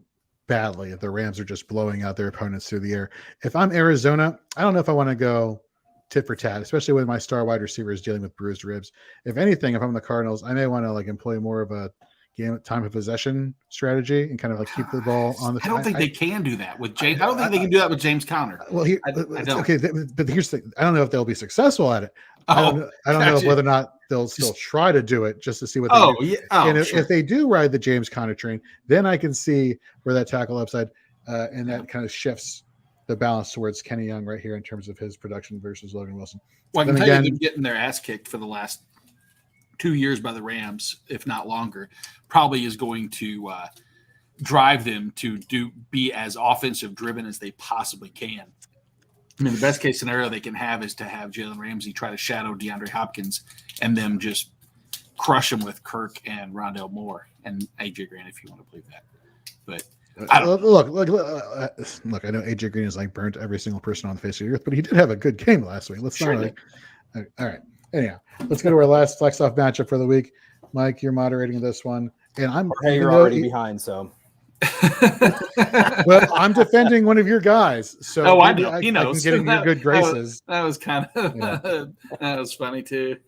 S1: badly the Rams are just blowing out their opponents through the air, if I'm Arizona, I don't know if I want to go tit for tat, especially when my star wide receiver is dealing with bruised ribs. If anything, if I'm the Cardinals, I may want to employ more of a game time of possession strategy and kind of keep the ball on the.
S3: I don't think they can do that with James. I don't think they can do that with James Conner.
S1: Well, I don't. Okay, but here's the thing. I don't know if they'll be successful at it. I don't know whether or not they'll still try to do it just to see what they do. Yeah. And if they do ride the James Conner train, then I can see where that tackle upside and that kind of shifts the balance towards Kenny Young right here in terms of his production versus Logan Wilson.
S3: Well, I can tell you they're getting their ass kicked for the last 2 years by the Rams, if not longer, probably is going to drive them to be as offensive driven as they possibly can. I mean, the best case scenario they can have is to have Jalen Ramsey try to shadow DeAndre Hopkins and them just crush him with Kirk and Rondale Moore and AJ Green, if you want to believe that. But look, I know AJ Green is burnt every single person on the face of the earth, but he did have a good game last week. Let's not all right. Anyhow, let's go to our last flex off matchup for the week. Mike, you're moderating this one, and
S2: you're already behind. So,
S1: well, I'm defending one of your guys. So,
S3: I know. He knows.
S1: I can get in your good graces.
S3: That was kind of that was funny too.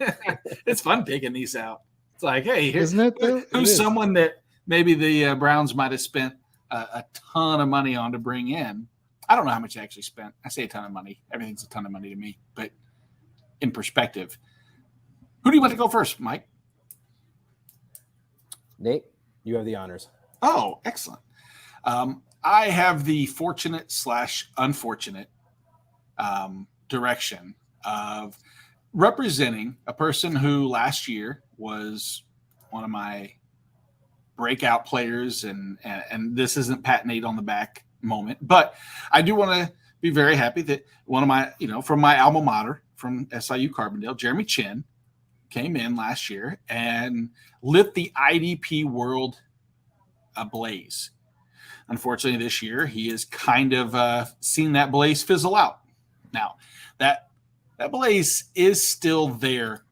S3: It's fun picking these out. It's like, hey,
S1: isn't it?
S3: Who's someone that maybe the Browns might have spent a ton of money on to bring in? I don't know how much I actually spent. I say a ton of money. Everything's a ton of money to me, but in perspective. Who do you want to go first, Mike?
S2: Nate, you have the honors.
S3: Oh, excellent. I have the fortunate/unfortunate direction of representing a person who last year was one of my breakout players, and this isn't pat Nate on the back moment, but I do want to be very happy that one of my, from my alma mater, from SIU Carbondale, Jeremy Chin, came in last year and lit the IDP world ablaze. Unfortunately, this year he has kind of seen that blaze fizzle out. Now, that blaze is still there.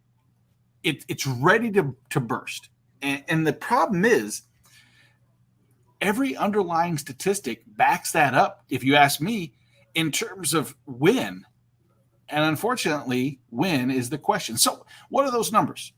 S3: It's ready to burst. And the problem is every underlying statistic backs that up, if you ask me, in terms of win. And unfortunately, win is the question. So what are those numbers?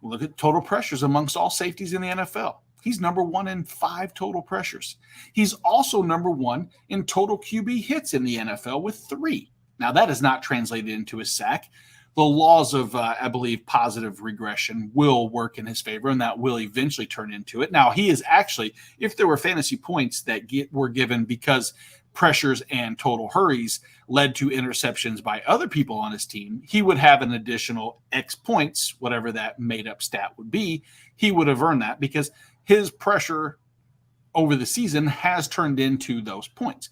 S3: Well, look at total pressures amongst all safeties in the NFL. He's number 1 in 5 total pressures. He's also number 1 in total QB hits in the NFL with 3. Now, that is not translated into a sack. The laws of, I believe, positive regression will work in his favor, and that will eventually turn into it. Now, he is actually, if there were fantasy points that were given because pressures and total hurries led to interceptions by other people on his team, he would have an additional X points, whatever that made-up stat would be. He would have earned that because his pressure over the season has turned into those points.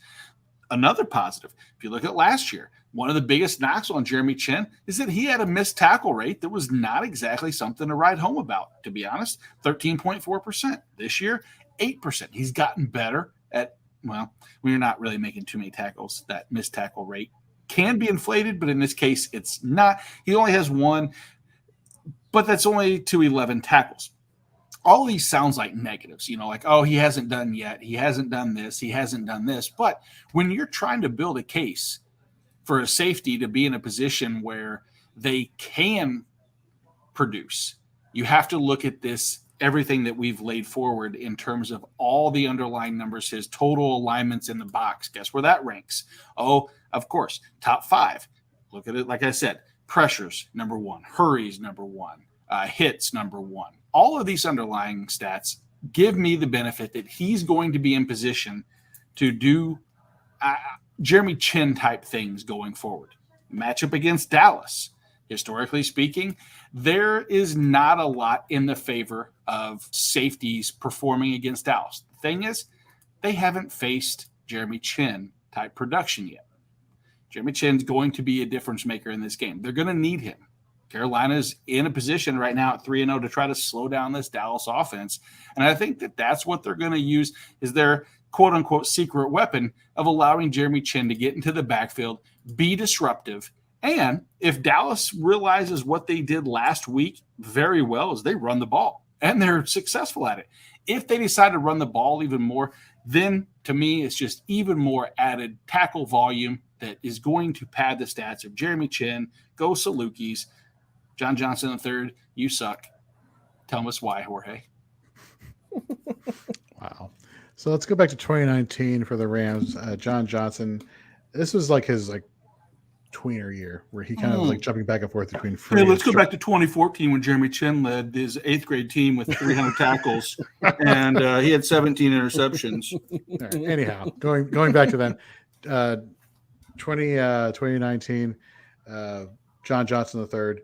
S3: Another positive, if you look at last year, one of the biggest knocks on Jeremy Chinn is that he had a missed tackle rate that was not exactly something to write home about, to be honest. 13.4%. This year, 8%. He's gotten better at, well, when you're not really making too many tackles, that missed tackle rate can be inflated, but in this case, it's not. He only has one, but that's only to 11 tackles. All of these sounds like negatives, like, oh, he hasn't done yet. He hasn't done this. He hasn't done this. But when you're trying to build a case for a safety to be in a position where they can produce, you have to look at this, everything that we've laid forward in terms of all the underlying numbers, his total alignments in the box. Guess where that ranks? Oh, of course, top 5. Look at it. Like I said, pressures, number 1, hurries, number 1, hits, number 1. All of these underlying stats give me the benefit that he's going to be in position to do Jeremy Chinn type things going forward. Matchup against Dallas. Historically speaking, there is not a lot in the favor of safeties performing against Dallas. The thing is, they haven't faced Jeremy Chinn type production yet. Jeremy Chinn's going to be a difference maker in this game. They're going to need him. Carolina's in a position right now at 3-0 to try to slow down this Dallas offense. And I think that that's what they're going to use is their quote-unquote secret weapon of allowing Jeremy Chinn to get into the backfield, be disruptive. And if Dallas realizes what they did last week very well is they run the ball, and they're successful at it. If they decide to run the ball even more, then to me it's just even more added tackle volume that is going to pad the stats of Jeremy Chinn. Go Salukis. John Johnson III, you suck. Tell us why, Jorge.
S1: Wow. So let's go back to 2019 for the Rams. John Johnson, this was like his tweener year where he kind of was jumping back and forth between free.
S3: Hey, let's go back to 2014 when Jeremy Chinn led his 8th grade team with 300 tackles, and he had 17 interceptions.
S1: Right. Anyhow, going back to then, 2019, John Johnson III,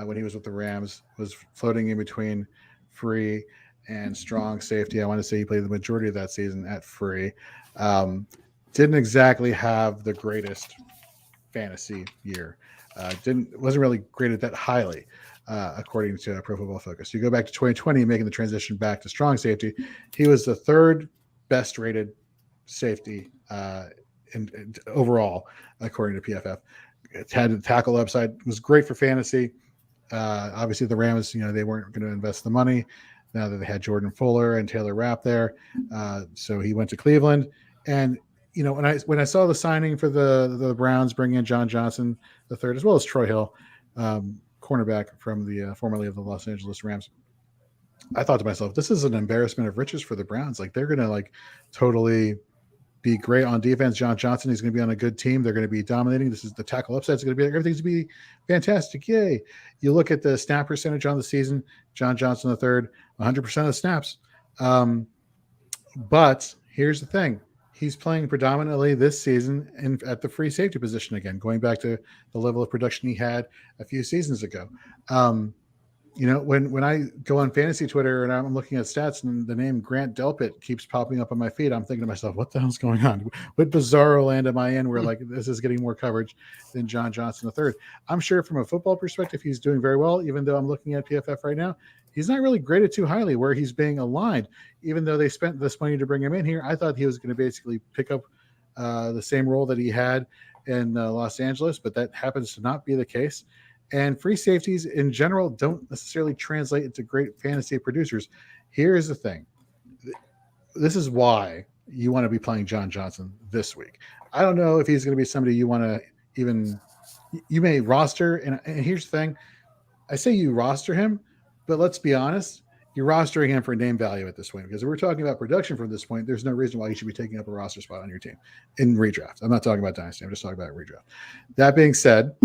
S1: when he was with the Rams, was floating in between free and strong safety. I want to say he played the majority of that season at free. Didn't exactly have the greatest fantasy year. Wasn't really graded that highly, according to Pro Football Focus. You go back to 2020, making the transition back to strong safety. He was the 3rd best rated safety in overall, according to PFF. It had the tackle upside, was great for fantasy. Obviously, the Rams, they weren't going to invest the money now that they had Jordan Fuller and Taylor Rapp there. So he went to Cleveland. And, when I saw the signing for the Browns bringing in John Johnson III, as well as Troy Hill, cornerback from the formerly of the Los Angeles Rams, I thought to myself, this is an embarrassment of riches for the Browns. Like, they're going to totally be great on defense. John Johnson, he's going to be on a good team. They're going to be dominating. This is the tackle upside. It's going to be everything's going to be fantastic. Yay. You look at the snap percentage on the season, John Johnson III, 100% of the snaps. But here's the thing. He's playing predominantly this season at the free safety position again, going back to the level of production he had a few seasons ago. When I go on fantasy Twitter and I'm looking at stats and the name Grant Delpit keeps popping up on my feed, I'm thinking to myself, what the hell's going on? What bizarro land am I in where this is getting more coverage than John Johnson III? I'm sure from a football perspective, he's doing very well, even though I'm looking at PFF right now. He's not really graded too highly where he's being aligned, even though they spent this money to bring him in here. I thought he was going to basically pick up the same role that he had in Los Angeles, but that happens to not be the case. And free safeties in general don't necessarily translate into great fantasy producers. Here's the thing. This is why you want to be playing John Johnson this week. I don't know if he's going to be somebody you want to you may roster. And here's the thing. I say you roster him, but let's be honest. You're rostering him for name value at this point, because if we're talking about production from this point, there's no reason why you should be taking up a roster spot on your team in redraft. I'm not talking about dynasty. I'm just talking about redraft. That being said,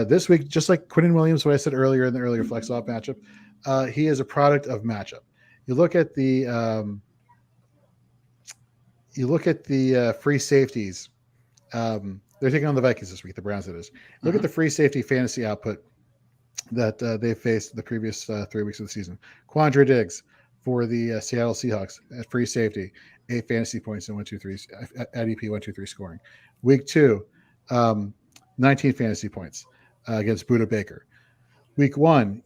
S1: this week, just like Quinn Williams, what I said earlier in the earlier flex off matchup, he is a product of matchup. You look at the free safeties. They're taking on the Vikings this week, the Browns it is. Look at the free safety fantasy output that they faced the previous 3 weeks of the season. Quandre Diggs, for the Seattle Seahawks at free safety, 8 fantasy points in 1-2-3 IDP 1-2-3 scoring. Week 2, 19 fantasy points against Buda Baker. Week 1,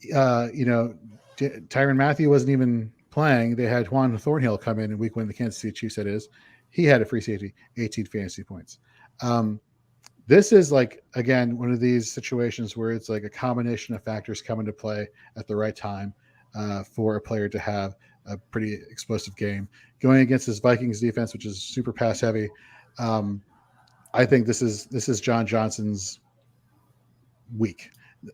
S1: Tyrann Mathieu wasn't even playing. They had Juan Thornhill come in week 1, the Kansas City Chiefs, that is. He had a free safety, 18 fantasy points. This is like, again, one of these situations where it's like a combination of factors come into play at the right time for a player to have a pretty explosive game. Going against this Vikings defense, which is super pass heavy, I think this is John Johnson's week.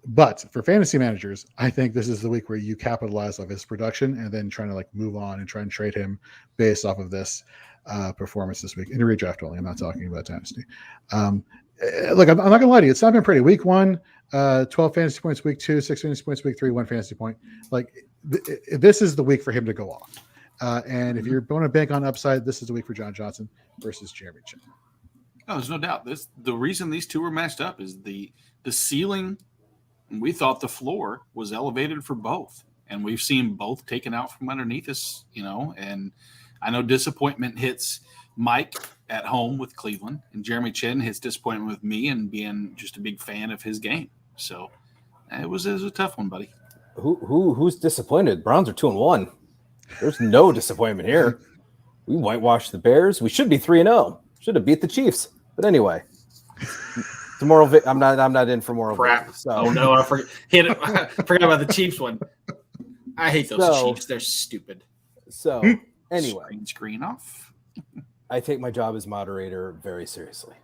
S1: But for fantasy managers, I think this is the week where you capitalize off his production and then trying to like move on and try and trade him based off of this performance this week in a redraft only. I'm not talking about dynasty. Look, I'm not gonna lie to you. It's not been pretty. Week 1, 12 fantasy points. Week 2, 6 fantasy points. Week 3, 1 fantasy point. Like this is the week for him to go off. And if you're going to bank on upside, this is the week for John Johnson versus Jeremy Chinn.
S3: No, there's no doubt. The reason these two were matched up is the ceiling. We thought the floor was elevated for both, and we've seen both taken out from underneath us. And I know disappointment hits Mike at home with Cleveland, and Jeremy Chinn hits disappointment with me and being just a big fan of his game. So it was a tough one, buddy.
S2: Who's disappointed? Browns are 2-1. There's no disappointment here. We whitewashed the Bears. We should be 3-0. Should have beat the Chiefs. But anyway, tomorrow I'm not in for moral victory. So.
S4: Oh no, I forgot about the Chiefs one. I hate those Chiefs. They're stupid.
S2: So anyway,
S3: screen off.
S2: I take my job as moderator very seriously.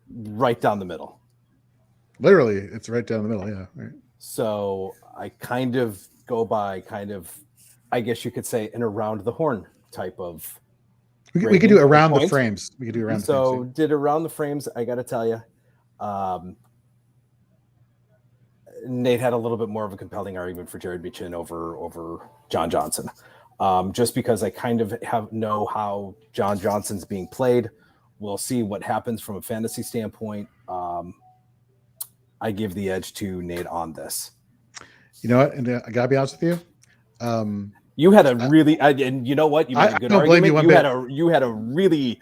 S2: Right down the middle.
S1: Literally, it's right down the middle. Yeah. Right.
S2: So I kind of go by I guess you could say, an around the horn type of.
S1: We could do around the frames. We could do around the frames.
S2: So did around the frames. I got to tell you, Nate had a little bit more of a compelling argument for Jeremy Chinn over John Johnson, just because I kind of know how John Johnson's being played. We'll see what happens from a fantasy standpoint. I give the edge to Nate on this.
S1: You know what? And I gotta be honest with you.
S2: You had a really, and you know what? You made a good argument. You had a really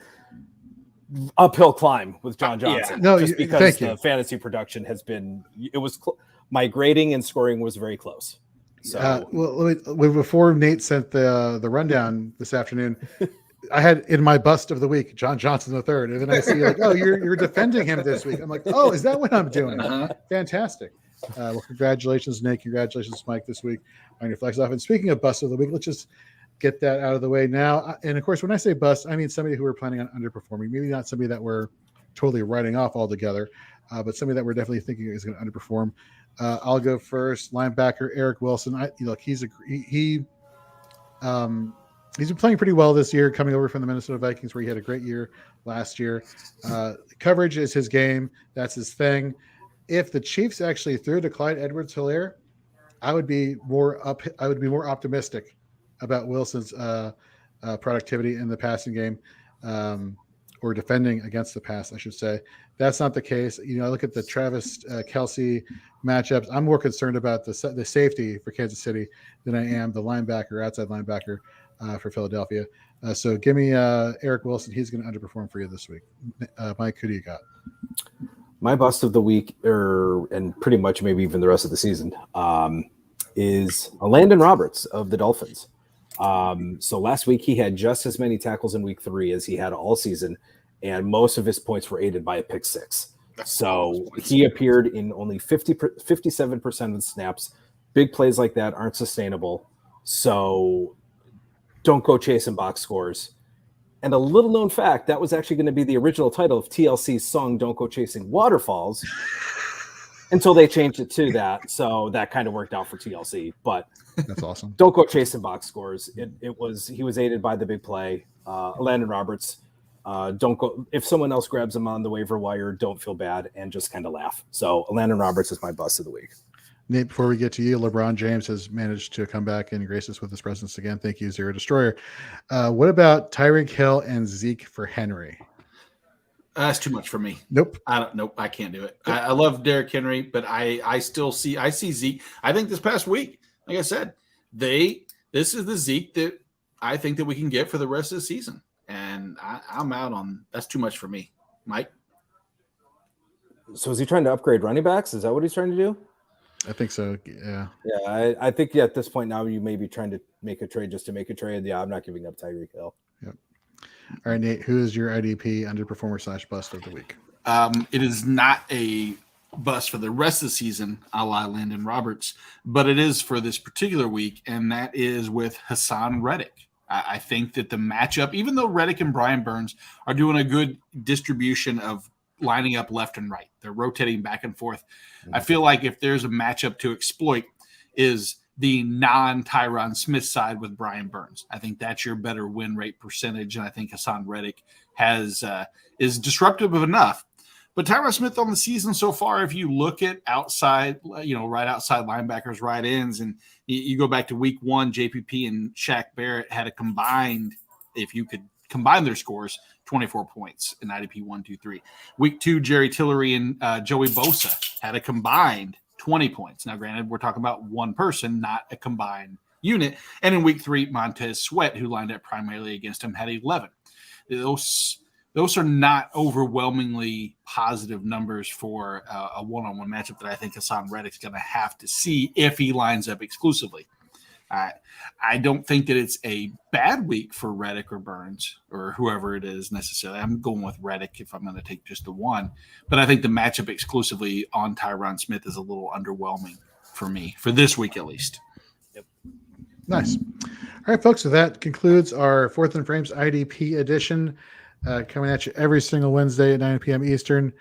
S2: uphill climb with John Johnson.
S1: No,
S2: just because the fantasy production has been. It was my grading and scoring was very close. So
S1: before Nate sent the rundown this afternoon, I had in my bust of the week John Johnson the third, and then I see like, oh, you're defending him this week. I'm like, oh, is that what I'm doing? Fantastic. Well, congratulations, Nate. Congratulations, Mike, this week on your flex off. And speaking of bust of the week, let's just get that out of the way now. And of course, when I say bust, I mean somebody who we're planning on underperforming. Maybe not somebody that we're totally writing off altogether, but somebody that we're definitely thinking is going to underperform. I'll go first. Linebacker Eric Wilson. He's been playing pretty well this year, coming over from the Minnesota Vikings, where he had a great year last year. Coverage is his game. That's his thing. If the Chiefs actually threw to Clyde Edwards-Helaire, I would be more optimistic about Wilson's productivity in the passing game, or defending against the pass, I should say. That's not the case. I look at the Travis Kelce matchups. I'm more concerned about the safety for Kansas City than I am the outside linebacker for Philadelphia. So give me Eric Wilson. He's going to underperform for you this week. Mike, who do you got?
S2: My bust of the week, and pretty much maybe even the rest of the season, is Landon Roberts of the Dolphins. So last week he had just as many tackles in week 3 as he had all season, and most of his points were aided by a pick 6. So he appeared in only 57% of the snaps. Big plays like that aren't sustainable. So don't go chasing box scores. And a little known fact, that was actually going to be the original title of TLC's song, Don't Go Chasing Waterfalls, until they changed it to that. So that kind of worked out for TLC. But
S1: that's awesome.
S2: Don't go chasing box scores. He was aided by the big play. Landon Roberts, don't go. If someone else grabs him on the waiver wire, don't feel bad and just kind of laugh. So Landon Roberts is my bust of the week.
S1: Nate, before we get to you, LeBron James has managed to come back and grace us with his presence again. Thank you, Zero Destroyer. What about Tyreek Hill and Zeke for Henry?
S4: That's too much for me.
S1: Nope.
S4: I can't do it. I love Derrick Henry, but I see Zeke. I think this past week like I said, this is the Zeke that I think that we can get for the rest of the season. And I'm out on that's too much for me. Mike?
S2: So is he trying to upgrade running backs? Is that what he's trying to do?
S1: I think so. Yeah.
S2: Yeah, I think at this point now you may be trying to make a trade just to make a trade. Yeah, I'm not giving up Tyreek Hill.
S1: Yep. All right, Nate, who is your IDP underperformer / bust of the week?
S3: It is not a bust for the rest of the season, a la Landon Roberts, but it is for this particular week, and that is with Hassan Reddick. I think that the matchup, even though Reddick and Brian Burns are doing a good distribution of lining up left and right, they're rotating back and forth. I feel like if there's a matchup to exploit is the non-Tyron Smith side with Brian Burns. I think that's your better win rate percentage, and I think Hassan Reddick is disruptive enough. But Tyron Smith on the season so far, if you look at outside, right outside linebackers, right ends, and you go back to week 1, JPP and Shaq Barrett had a combined, if you could combine their scores, 24 points in IDP 1, 2, 3. Week 2, Jerry Tillery and Joey Bosa had a combined 20 points. Now, granted, we're talking about one person, not a combined unit. And in week 3, Montez Sweat, who lined up primarily against him, had 11. Those are not overwhelmingly positive numbers for a one-on-one matchup that I think Hassan Reddick's going to have to see if he lines up exclusively. I don't think that it's a bad week for Reddick or Burns or whoever it is necessarily. I'm going with Reddick if I'm going to take just the one. But I think the matchup exclusively on Tyron Smith is a little underwhelming for me, for this week at least.
S2: Yep.
S1: Nice. All right, folks. So that concludes our Fourth and Frames IDP edition. Coming at you every single Wednesday at 9 p.m. Eastern.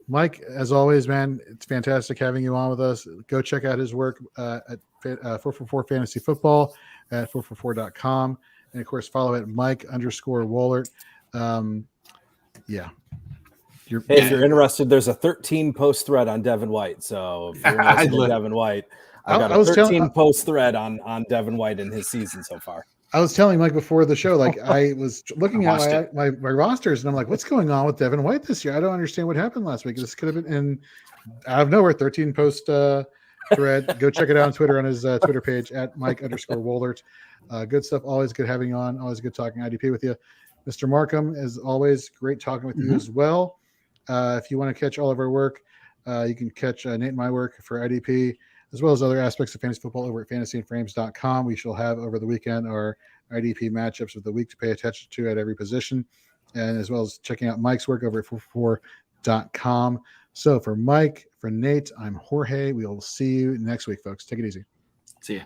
S1: Mike, as always, man, it's fantastic having you on with us. Go check out his work at 444 Fantasy Football at 444.com. And, of course, follow at Mike_Wohlert. Yeah.
S2: If you're interested, there's a 13-post thread on Devin White. So if you're interested in Devin White, I've got a 13-post thread on Devin White in his season so far.
S1: I was telling Mike before the show, like I was looking at my rosters, and I'm like, what's going on with Devin White this year? I don't understand what happened last week. This could have been out of nowhere, 13-post thread. Go check it out on Twitter, on his Twitter page at Mike_Wohlert. Good stuff. Always good having you on. Always good talking IDP with you. Mr. Markham, as always, great talking with you as well. If you want to catch all of our work, you can catch Nate and my work for IDP, as well as other aspects of fantasy football over at fantasyandframes.com. We shall have over the weekend our IDP matchups of the week to pay attention to at every position, and as well as checking out Mike's work over at 444.com. So for Mike, for Nate, I'm Jorge. We will see you next week, folks. Take it easy.
S4: See ya.